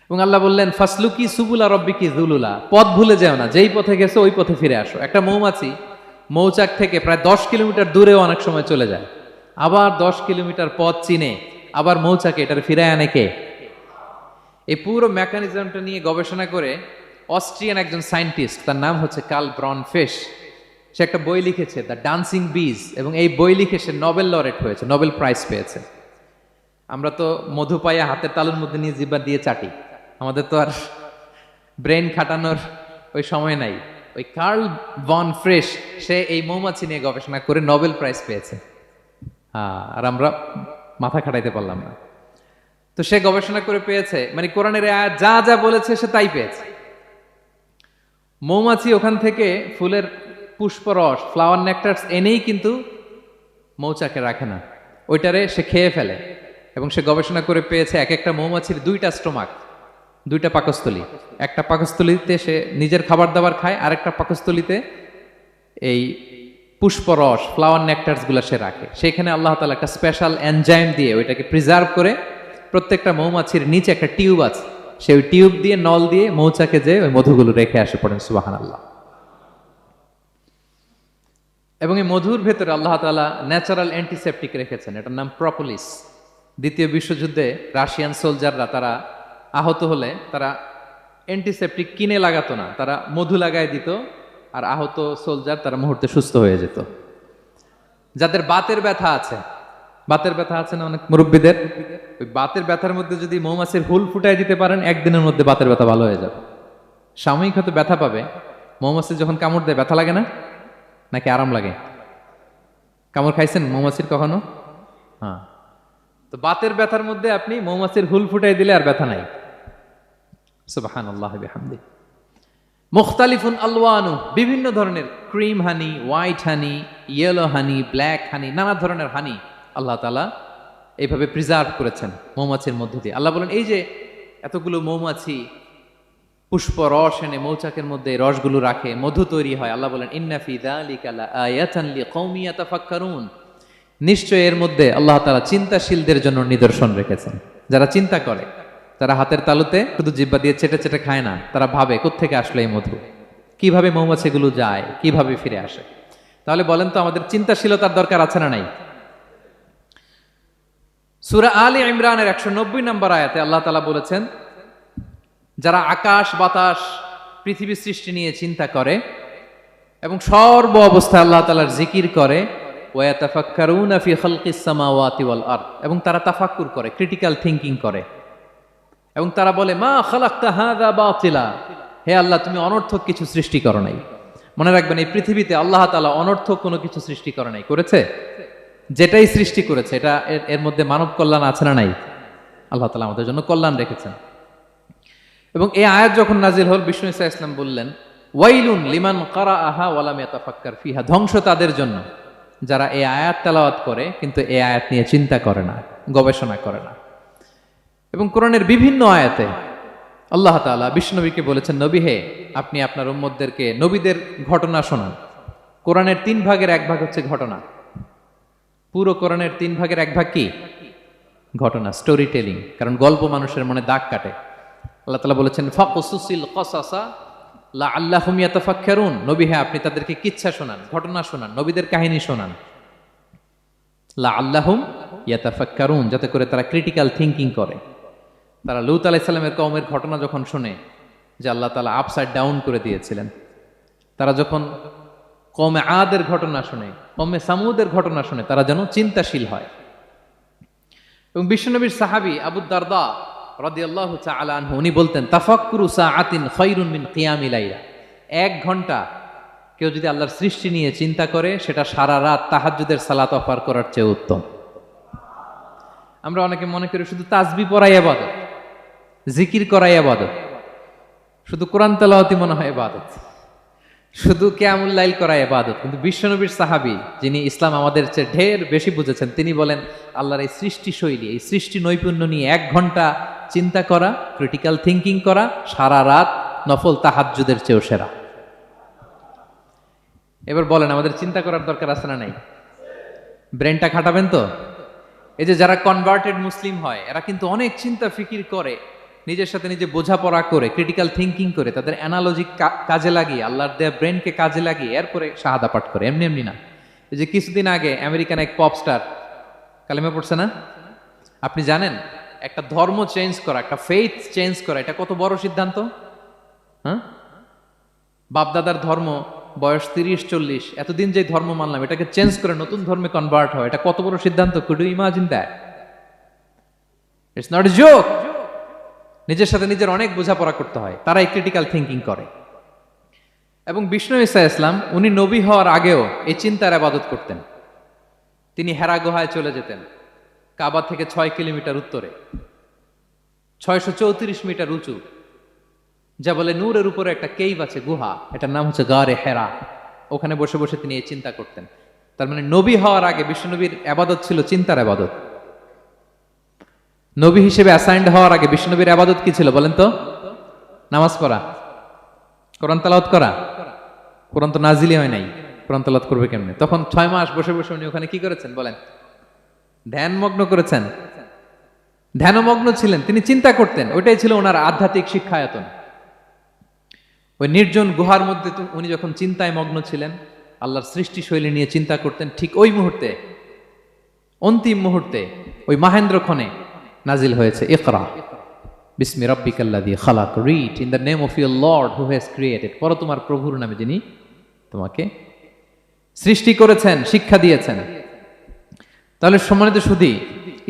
[SPEAKER 1] এবং আল্লাহ বললেন, ফাসলুকি সুবুলা রব্বিকি যুলুলা, পথ ভুলে যেও না, যেই পথে গেছো ওই পথে ফিরে আসো। একটা মৌমাছি মৌচাক থেকে প্রায় 10 কিলোমিটার দূরেও অনেক সময় চলে যায়, আবার 10 কিলোমিটার পথ চিনে আবার মৌচাকে এটার ফিরায় আনে কে? এই পুরো মেকানিজমটা নিয়ে গবেষণা করে অস্ট্রিয়ান একজন সায়েন্টিস্ট, তার নাম হচ্ছে কার্ল ব্রনফেশ, সে একটা বই লিখেছে, দ্য ডান্সিং বিজ, এবং এই বই লিখে সে নোবেল লরেট হয়েছে, নোবেল প্রাইজ পেয়েছে। আমরা তো মধু পাইয়া হাতের তালুর মধ্যে নিয়ে জিহ্বা দিয়ে চাটি, আমাদের তো আর ব্রেন খাটানোর ওই সময় নাই। ওই কার্ল ব্রনফেশ সে এই মৌমাছি নিয়ে গবেষণা করে নোবেল প্রাইজ পেয়েছে। আর আমরা মাথা খাটাইতে পারলাম না। তো সে গবেষণা করে পেয়েছে, মানে কোরআনের আয়াত যা যা বলেছে সে তাই পেয়েছে। মৌমাছি ওখান থেকে ফুলের পুষ্পরস, ফ্লাওয়ার নেকটার্স এনেই কিন্তু মৌচাকে রাখে না, ওইটারে সে খেয়ে ফেলে। এবং সে গবেষণা করে পেয়েছে এক একটা মৌমাছির 2টা স্টোমাক, 2টা পাকস্থলী। একটা পাকস্থলীতে সে নিজের খাবার দাবার খায়, আরেকটা পাকস্থলীতে এই পুষ্পরস, ফ্লাওয়ার নেকটার্স গুলা সে রাখে। সেখানে আল্লাহ তাআলা একটা স্পেশাল এনজাইম দিয়ে ওইটাকে প্রিজার্ভ করে, প্রত্যেকটা মৌমাছির নিচে একটা টিউব আছে, সেই টিউব দিয়ে নল দিয়ে মৌচাকে যে ওই মধুগুলো রেখে আসে। পড়েন সুবহানাল্লাহ। এবং এই মধুর ভেতরে আল্লাহ তাআলা ন্যাচারাল অ্যান্টিসেপটিক রেখেছেন, এটার নাম প্রপোলিস। দ্বিতীয় বিশ্বযুদ্ধে রাশিয়ান সোলজাররা তারা আহত হলে তারা অ্যান্টিসেপটিক কিনে লাগাতো না, তারা মধু লাগায় দিত, আর আহত সোলজার তারা মুহূর্তে সুস্থ হয়ে যেত। যাদের বাতের ব্যথা আছে, বাতের ব্যথা আছে না অনেক মুরব্বীদের, ওই বাতের ব্যথার মধ্যে যদি মৌমাছির হুল ফুটাই দিতে পারেন, একদিনের মধ্যে বাতের ব্যথা ভালো হয়ে যাবে। সাময়িক হয়তো ব্যথা পাবে, মৌমাছি যখন কামড় দেয় ব্যথা লাগে না, নাকি আরাম লাগে? কামড় খাইছেন মৌমাছির কখনো? হ্যাঁ। তো বাতের ব্যথার মধ্যে আপনি মৌমাছির হুল ফুটাই দিলে আর ব্যথা নাই। সুবহানাল্লাহি ওয়া বিহামদিহি। মুখতালিফুন আলওয়ানু, বিভিন্ন ধরনের ক্রিম হানি, হোয়াইট হানি, ইয়েলো হানি, ব্ল্যাক হানি, নানা ধরনের হানি আল্লাহ তাআলা এইভাবে প্রিজার্ভ করেছেন মৌমাছির মধ্য দিয়ে। আল্লাহ বলেন, এই যে এতগুলো মৌমাছি পুষ্প রস এনে মৌচাকের মধ্যে রসগুলো রাখে, মধু তৈরি হয়। আল্লাহ বলেন, ইন্না ফি যালিকা লাআয়াতান লিকওমি ইয়াতাফাক্কারুন, নিশ্চয় এর মধ্যে আল্লাহ তাআলা চিন্তাশীলদের জন্য নিদর্শন রেখেছেন। যারা চিন্তা করে, তারা হাতের তালুতে শুধু জিহ্বা দিয়ে চেটে চেটে খায় না, তারা ভাবে কোত্থেকে আসলো এই মধু, কিভাবে মৌমাছিগুলো যায়, কিভাবে ফিরে আসে। তাহলে বলেন তো, আমাদের চিন্তাশীলতার দরকার আছে না নাই? সূরা আলে ইমরানের 190 নম্বর আয়াতে আল্লাহ তাআলা বলেছেন, যারা আকাশ বাতাস পৃথিবী সৃষ্টি নিয়ে চিন্তা করে এবং সর্ব অবস্থায় আল্লাহ তাআলার জিকির করে, ওয়া ইয়াতাফাক্কারুনা ফি খালকিস সামাওয়াতি ওয়াল আরদ, এবং তারা তাফাক্কুর করে, ক্রিটিক্যাল থিংকিং করে, এবং তারা বলে, মা খালাকতা হাযা বাতিলা, হে আল্লাহ তুমি অনর্থক কিছু সৃষ্টি করো নাই। মনে রাখবেন, এই পৃথিবীতে আল্লাহ তাআলা অনর্থক কোনো কিছু সৃষ্টি করে নাই, করেছে? যেটাই সৃষ্টি করেছে এটা এর মধ্যে মানব কল্যাণ আছে না নাই? আল্লাহ তাআলা আমাদের জন্য কল্যাণ রেখেছেন। এবং এই আয়াত যখন নাজিল হল, বিষ্ণু ঈসা ইসলাম বললেন, ওয়াইলুন লিমান কারাআহা ওয়া লাম ইয়াতাফাক্কার ফিহা, ধ্বংস তাদের জন্য যারা এই আয়াত তেলাওয়াত করে কিন্তু এই আয়াত নিয়ে চিন্তা করে না, গবেষণা করে না। এবং কোরআনের বিভিন্ন আয়াতে আল্লাহ তাআলা বিশ্বনবীকে বলেছেন, নবী হে, আপনি আপনার উম্মতদেরকে নবীদের ঘটনা শোনান। কোরআনের 3 ভাগের 1 ভাগ হচ্ছে ঘটনা। পুরো কোরআনের 3 ভাগের 1 ভাগ কি? ঘটনা, স্টোরি টেলিং। কারণ গল্প মানুষের মনে দাগ কাটে। আল্লাহ তাআলা বলেছেন, ফাকুসুসিল কসাসা লাআল্লাহুম ইয়াতাফাক্কারুন, নবী হে, আপনি তাদেরকে কিচ্ছা শোনান, ঘটনা শোনান, নবীদের কাহিনী শোনান, লাআল্লাহুম ইয়াতাফাক্কারুন, যাতে করে তারা ক্রিটিক্যাল থিংকিং করে। তারা লূত আলাইহিস সালামের কওমের ঘটনা যখন শুনে যে আল্লাহ তাআলা আপসাইড ডাউন করে দিয়েছিলেন, তারা যখন কওমে আদের ঘটনা শুনে, কওমে সামুদের ঘটনা শুনে, তারা যেন চিন্তাশীল হয়। এবং বিশ্বনবীর সাহাবী আবু দারদা রাদিয়াল্লাহু তাআলা আনহু, উনি বলতেন, তাফাক্কুরু সাআতিন খায়রুন মিন কিয়ামি লাইলা, 1 ঘন্টা কেউ যদি আল্লাহর সৃষ্টি নিয়ে চিন্তা করে, সেটা সারা রাত তাহাজ্জুদের সালাত অফার করার চেয়ে উত্তম। আমরা অনেকে মনে করি শুধু তাসবিহ পড়াই ইবাদত, জিকির করাই ইবাদত, শুধু কোরআন তেলাওয়াতই মনে হয় ইবাদত, শুধু কিয়ামুল লাইল করাই ইবাদত। কিন্তু বিশ্বনবীর সাহাবী, যিনি ইসলাম আমাদের চেয়ে ঢের বেশি বুঝেছেন, তিনি বলেন, আল্লাহর এই সৃষ্টি শৈলী, এই সৃষ্টি নৈপুণ্য নিয়ে 1 ঘন্টা চিন্তা করা, ক্রিটিক্যাল থিংকিং করা, সারা রাত নফল তাহাজ্জুদের চেয়েও সেরা। এবার বলেন, আমাদের চিন্তা করার দরকার আছে না নাই? ব্রেনটা খাটাবেন তো? এই যে যারা কনভার্টেড মুসলিম হয়, এরা কিন্তু অনেক চিন্তা ফিকির করে, নিজের সাথে নিজে বোঝাপড়া করে, ক্রিটিক্যাল থিংকিং করে, তাদের অ্যানালজি কাজে লাগিয়ে, আল্লাহর দেয়া ব্রেনকে কাজে লাগিয়ে এরপরে শাহাদা পাঠ করে, এমনি এমনি না। এই যে কিছুদিন আগে আমেরিকান এক পপ স্টার কালেমা পড়ছে না? আপনি জানেন, একটা ধর্ম চেঞ্জ করা, একটা ফেইথ চেঞ্জ করা, এটা কত বড় সিদ্ধান্ত? হ্যাঁ, বাপদাদার ধর্ম, বয়স 30-40, এতদিন যে ধর্ম মানলাম, এটাকে চেঞ্জ করে নতুন ধর্মে কনভার্ট হয়, এটা কত বড় সিদ্ধান্ত? Could you imagine that? It's not a joke. নিজের সাথে নিজের অনেক বোঝাপড়া করতে হয়, তারা এই ক্রিটিক্যাল থিংকিং করে। এবং বিষ্ণু ঈসা ইসলাম, উনি নবী হওয়ার আগেও এই চিন্তার ইবাদত করতেন। তিনি হেরা গুহায় চলে যেতেন, কাবা থেকে 6 কিলোমিটার উত্তরে, 634 মিটার উঁচু, যা বলে নূরের উপরে একটা কেইভ আছে, গুহা, এটার নাম হচ্ছে গারে হেরা। ওখানে বসে বসে তিনি এই চিন্তা করতেন। তার মানে নবী হওয়ার আগে বিশ্বনবীর ইবাদত ছিল চিন্তার ইবাদত। নবী হিসেবে অ্যাসাইন্ড হওয়ার আগে বিশ্বনবীর ইবাদত কি ছিল বলেন তো? নামাজ পড়া, কোরআন তেলাওয়াত করা। কোরআন তো নাজিলই হয় নাই, কোরআন তেলাওয়াত করবে কেমনে? তখন 6 মাস বসে বসে উনি ওখানে কি করেছেন বলেন? ধ্যানমগ্ন করেছেন, ধ্যানমগ্ন ছিলেন, তিনি চিন্তা করতেন। ওইটাই ছিল ওনার আধ্যাত্মিক শিক্ষায়তন। ওই নির্জন গুহার মধ্যে উনি যখন চিন্তায় মগ্ন ছিলেন, আল্লাহর সৃষ্টি শৈলী নিয়ে চিন্তা করতেন, ঠিক ওই মুহূর্তে, অন্তিম মুহূর্তে, ওই মাহেন্দ্রক্ষণে নাজিল হয়েছে ইকরা বিসমি রাব্বিকাল্লাযী খালাক, read in the name of your lord who has created. পড়ো তোমার প্রভুর নামে যিনি তোমাকে সৃষ্টি করেছেন, শিক্ষা দিয়েছেন। তাহলে সম্মানিত সুধী,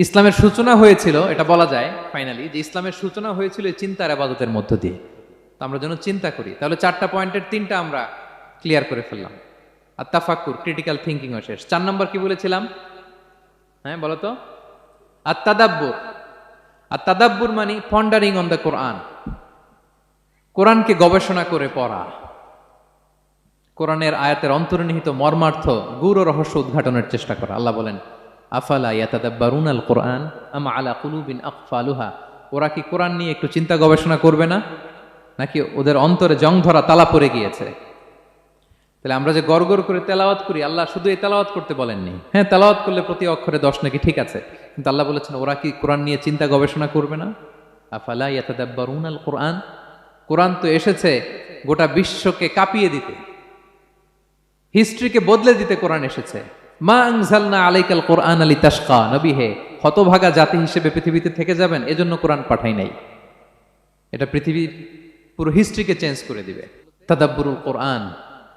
[SPEAKER 1] ইসলামের সূচনা হয়েছিল, এটা বলা যায় ফাইনালি যে ইসলামের সূচনা হয়েছিল এই চিন্তার ইবাদতের মধ্য দিয়ে। তো আমরা যেন চিন্তা করি। তাহলে 4টা পয়েন্টের 3টা আমরা ক্লিয়ার করে ফেললাম। আর তাফাক্কুর, ক্রিটিক্যাল থিঙ্কিং ও শেষ। 4 নম্বর কি বলেছিলাম? হ্যাঁ বলো তো। আর তাদাব্বুর। আর তাদাব্বুর মানে পন্ডারিং অন দ্য কোরআন, কোরআনকে গবেষণা করে পড়া, কোরআনের আয়াতের অন্তর্নিহিত মর্মার্থ, গূঢ় রহস্য উদ্ঘাটনের চেষ্টা করা। আল্লাহ বলেন আফালা ইয়াতাদাব্বারুনাল কোরআন আম আলা কুলুবিন আকফালুহা, ওরা কি কোরআন নিয়ে একটু চিন্তা গবেষণা করবে না, নাকি ওদের অন্তরে জং ধরা তালা পড়ে গিয়েছে? তাহলে আমরা যে গড়গড় করে তেলাওয়াত করি, আল্লাহ শুধু এই তেলাওয়াত করতে বলেননি। হ্যাঁ, তেলাওয়াত করলে প্রতি অক্ষরে 10 নাকি ঠিক আছে, কিন্তু আল্লাহ বলেছেন ওরা কি কোরআন নিয়ে চিন্তা গবেষণা করবে না? আফালা ইয়াতাদাব্বারুনাল কোরআন, কোরআন তো এসেছে গোটা বিশ্বকে কাঁপিয়ে দিতে, হিস্ট্রিকে বদলে দিতে কোরআন এসেছে। মা আনজালনা আলাইকাল কোরআন লিতাশকা, নবী হে হতভাগা জাতি হিসেবে পৃথিবীতে থেকে যাবেন, এজন্য কোরআন পাঠাই নাই। এটা পৃথিবীর পুরো হিস্ট্রিকে চেঞ্জ করে দিবে। তাদাব্বুরুল কোরআন,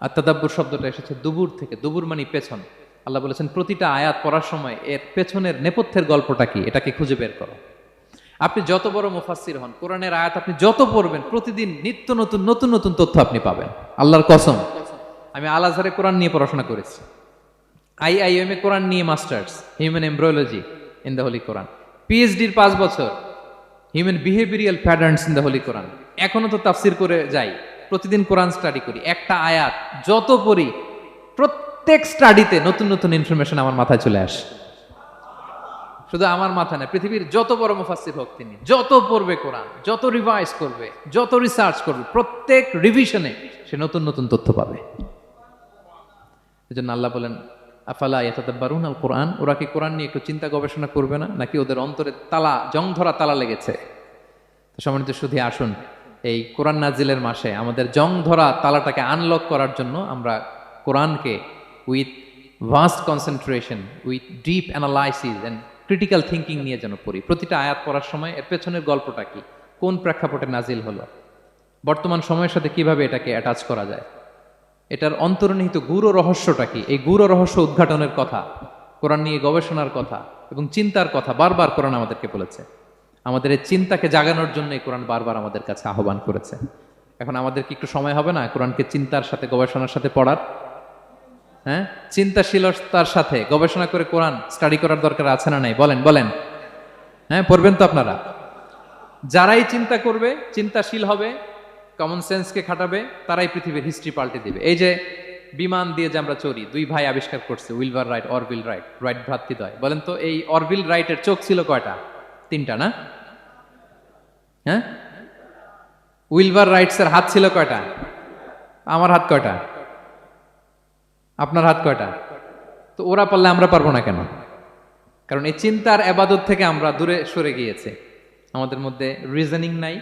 [SPEAKER 1] আর তাদাব্বুর শব্দটা এসেছে দুবুর থেকে, দুবুর মানে পেছন। আল্লাহ বলেছেন প্রতিটা আয়াত পড়ার সময় এর পেছনের নেপথ্যের গল্পটা কি, এটাকে খুঁজে বের করো। আপনি যত বড় মুফাসসির হন, কোরআনের আয়াত আপনি যত পড়বেন, প্রতিদিন নিত্য নতুন নতুন নতুন তথ্য আপনি পাবেন। আল্লাহর কসম, আমি আল আজহারে কোরআন নিয়ে পড়াশোনা করেছি, IIM এ কোরআন নিয়ে masters, human embryology in the holy Quran, PhD-র 5 বছর, human behavioural patterns in the holy Quran. এখনো তো তাফসির করে যাই, প্রতিদিন কোরআন স্টাডি করি। একটা আয়াত যত পড়ি, প্রত্যেক স্টাডিতে নতুন নতুন ইনফরমেশন আমার মাথায় চলে আসে। শুধু আমার মাথা না, পৃথিবীর যত বড় মুফাসসির হোক তিনি, যত পড়বে কোরআন, যত রিভাইজ করবে, যত রিসার্চ করবে, প্রত্যেক রিভিশনে সে নতুন নতুন তথ্য পাবে। এজন্য আল্লাহ বলেন আফালা ইয়াতাদাব্বারুনাল কোরআন, ওরা কি কোরআন নিয়ে একটু চিন্তা গবেষণা করবে না, নাকি ওদের অন্তরে তালা, জং ধরা তালা লেগেছে? তো সম্মানিত সুধী, আসুন এই কোরআন নাজিলের মাসে আমাদের জং ধরা তালাটাকে আনলক করার জন্য আমরা কোরআনকে with vast concentration, with deep analysis and critical thinking নিয়ে যেন পড়ি। প্রতিটা আয়াত পড়ার সময় এর পেছনের গল্পটা কি, কোন প্রেক্ষাপটে নাজিল হলো, বর্তমান সময়ের সাথে কিভাবে এটাকে অ্যাটাচ করা যায়, এটার অন্তর্নিহিত গূঢ় রহস্যটা কি, এই গূঢ় রহস্য উদ্ঘাটনের কথা, কোরআন নিয়ে গবেষণার কথা এবং চিন্তার কথা বারবার কোরআন আমাদেরকে বলেছে। আমাদের এই চিন্তাকে জাগানোর জন্য এই কোরআন বারবার আমাদের কাছে আহ্বান করেছে। এখন আমাদের কি একটু সময় হবে না কোরআনকে চিন্তার সাথে গবেষণার সাথে পড়ার? হ্যাঁ, চিন্তাশীলতার সাথে গবেষণা করে কোরআন স্টাডি করার দরকার আছে না নাই? বলেন বলেন। হ্যাঁ, পড়বেন তো আপনারা? যারাই চিন্তা করবে, চিন্তাশীল হবে, কমন সেন্সকে খাটাবে, তারাই পৃথিবীর হিস্ট্রি পাল্টে দিবে। এই যে বিমান দিয়ে যে আমরা চড়ি, 2 ভাই আবিষ্কার করছে, Wilbur Wright, Orville Wright, Wright ভ্রাতৃদ্বয়। বলেন তো এই অরভিল রাইটের চোখ ছিল কয়টা? 3টা না? হ্যাঁ, উইলবার রাইটসের হাত ছিল কয়টা? আমার হাত কয়টা? আপনার হাত কয়টা? তো ওরা পারলে আমরা পারবো না কেন? কারণ এই চিন্তার ইবাদত থেকে আমরা দূরে সরে গিয়েছে। আমাদের মধ্যে রিজনিং নাই,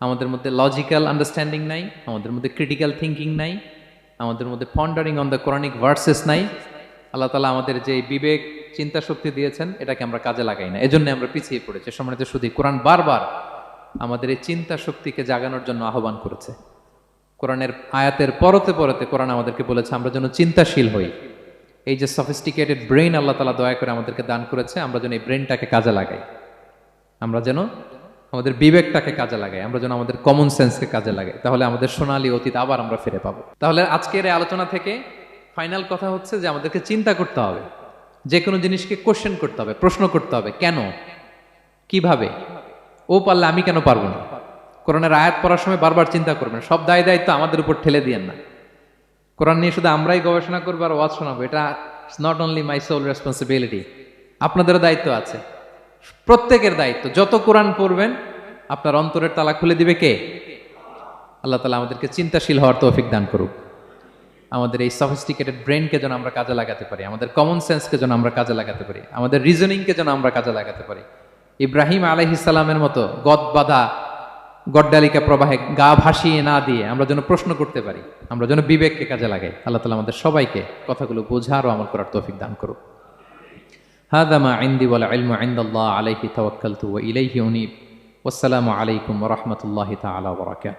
[SPEAKER 1] আমাদের মধ্যে লজিক্যাল আন্ডারস্ট্যান্ডিং নাই, আমাদের মধ্যে ক্রিটিক্যাল থিঙ্কিং নাই, আমাদের মধ্যে পন্ডারিং অন দ্য কোরআনিক ভার্সেস নাই। আল্লাহ তাআলা আমাদের যে বিবেক, চিন্তা শক্তি দিয়েছেন, এটাকে আমরা কাজে লাগাই না, এজন্য আমরা পিছিয়ে পড়েছি। সম্মানিত শুধু কোরআন বারবার আমাদের এই চিন্তা শক্তিকে জাগানোর জন্য আহ্বান করেছে। কোরআনের আয়াতের পরতে পরতে কোরআন আমাদেরকে বলেছে আমরা যেন চিন্তাশীল হই। এই যে সফিস্টিকেটেড ব্রেইন আল্লাহ তাআলা দয়া করে আমাদেরকে দান করেছে, আমরা যেন এই ব্রেইনটাকে কাজে লাগাই, আমরা যেন আমাদের বিবেকটাকে কাজে লাগাই, আমরা যেন আমাদের কমন সেন্সকে কাজে লাগাই। তাহলে আমাদের সোনালী অতীত আবার আমরা ফিরে পাবো। তাহলে আজকের এই আলোচনা থেকে ফাইনাল কথা হচ্ছে যে আমাদেরকে চিন্তা করতে হবে, যে কোনো জিনিসকে কোশ্চেন করতে হবে, প্রশ্ন করতে হবে, কেন, কিভাবে, ও পারলে আমি কেন পারবো না। কোরআনের আয়াত পড়ার সময় বারবার চিন্তা করবেন, সব দায় দায়িত্ব আমাদের উপর ঠেলে দিয়েন না। কোরআন নিয়ে শুধু আমরাই গবেষণা করবো আর ওয়াজ শোনাবো, এটা not only my soul responsibility, আপনাদেরও দায়িত্ব আছে, প্রত্যেকের দায়িত্ব। যত কোরআন পড়বেন আপনার অন্তরের তালা খুলে দিবে কে? আল্লাহ তাআলা আমাদেরকে চিন্তাশীল হওয়ার তৌফিক দান করুক। আমাদের এই সফিস্টিকেটেড ব্রেনকে যেন আমরা কাজে লাগাতে পারি, আমাদের কমন সেন্সকে যেন আমরা কাজে লাগাতে পারি, আমাদের রিজনিংকে যেন আমরা কাজে লাগাতে পারি। ইব্রাহিম আলাইহিস সালামের মতো গদ বাঁধা গড্ডালিকা প্রবাহে গা ভাসিয়ে না দিয়ে আমরা যেন প্রশ্ন করতে পারি, আমরা যেন বিবেককে কাজে লাগাই। আল্লাহ তাআলা আমাদের সবাইকে কথাগুলো বোঝার ও আমল করার তৌফিক দান করুক। হাযা মা ইনদি ওয়াল ইলমু ইনদাল্লাহ আলাইহি তাওয়াক্কালতু ওয়া ইলাইহি উনীব। ওয়াসসালামু আলাইকুম ওয়া রাহমাতুল্লাহি তাআলা ওয়া বারাকাতুহু।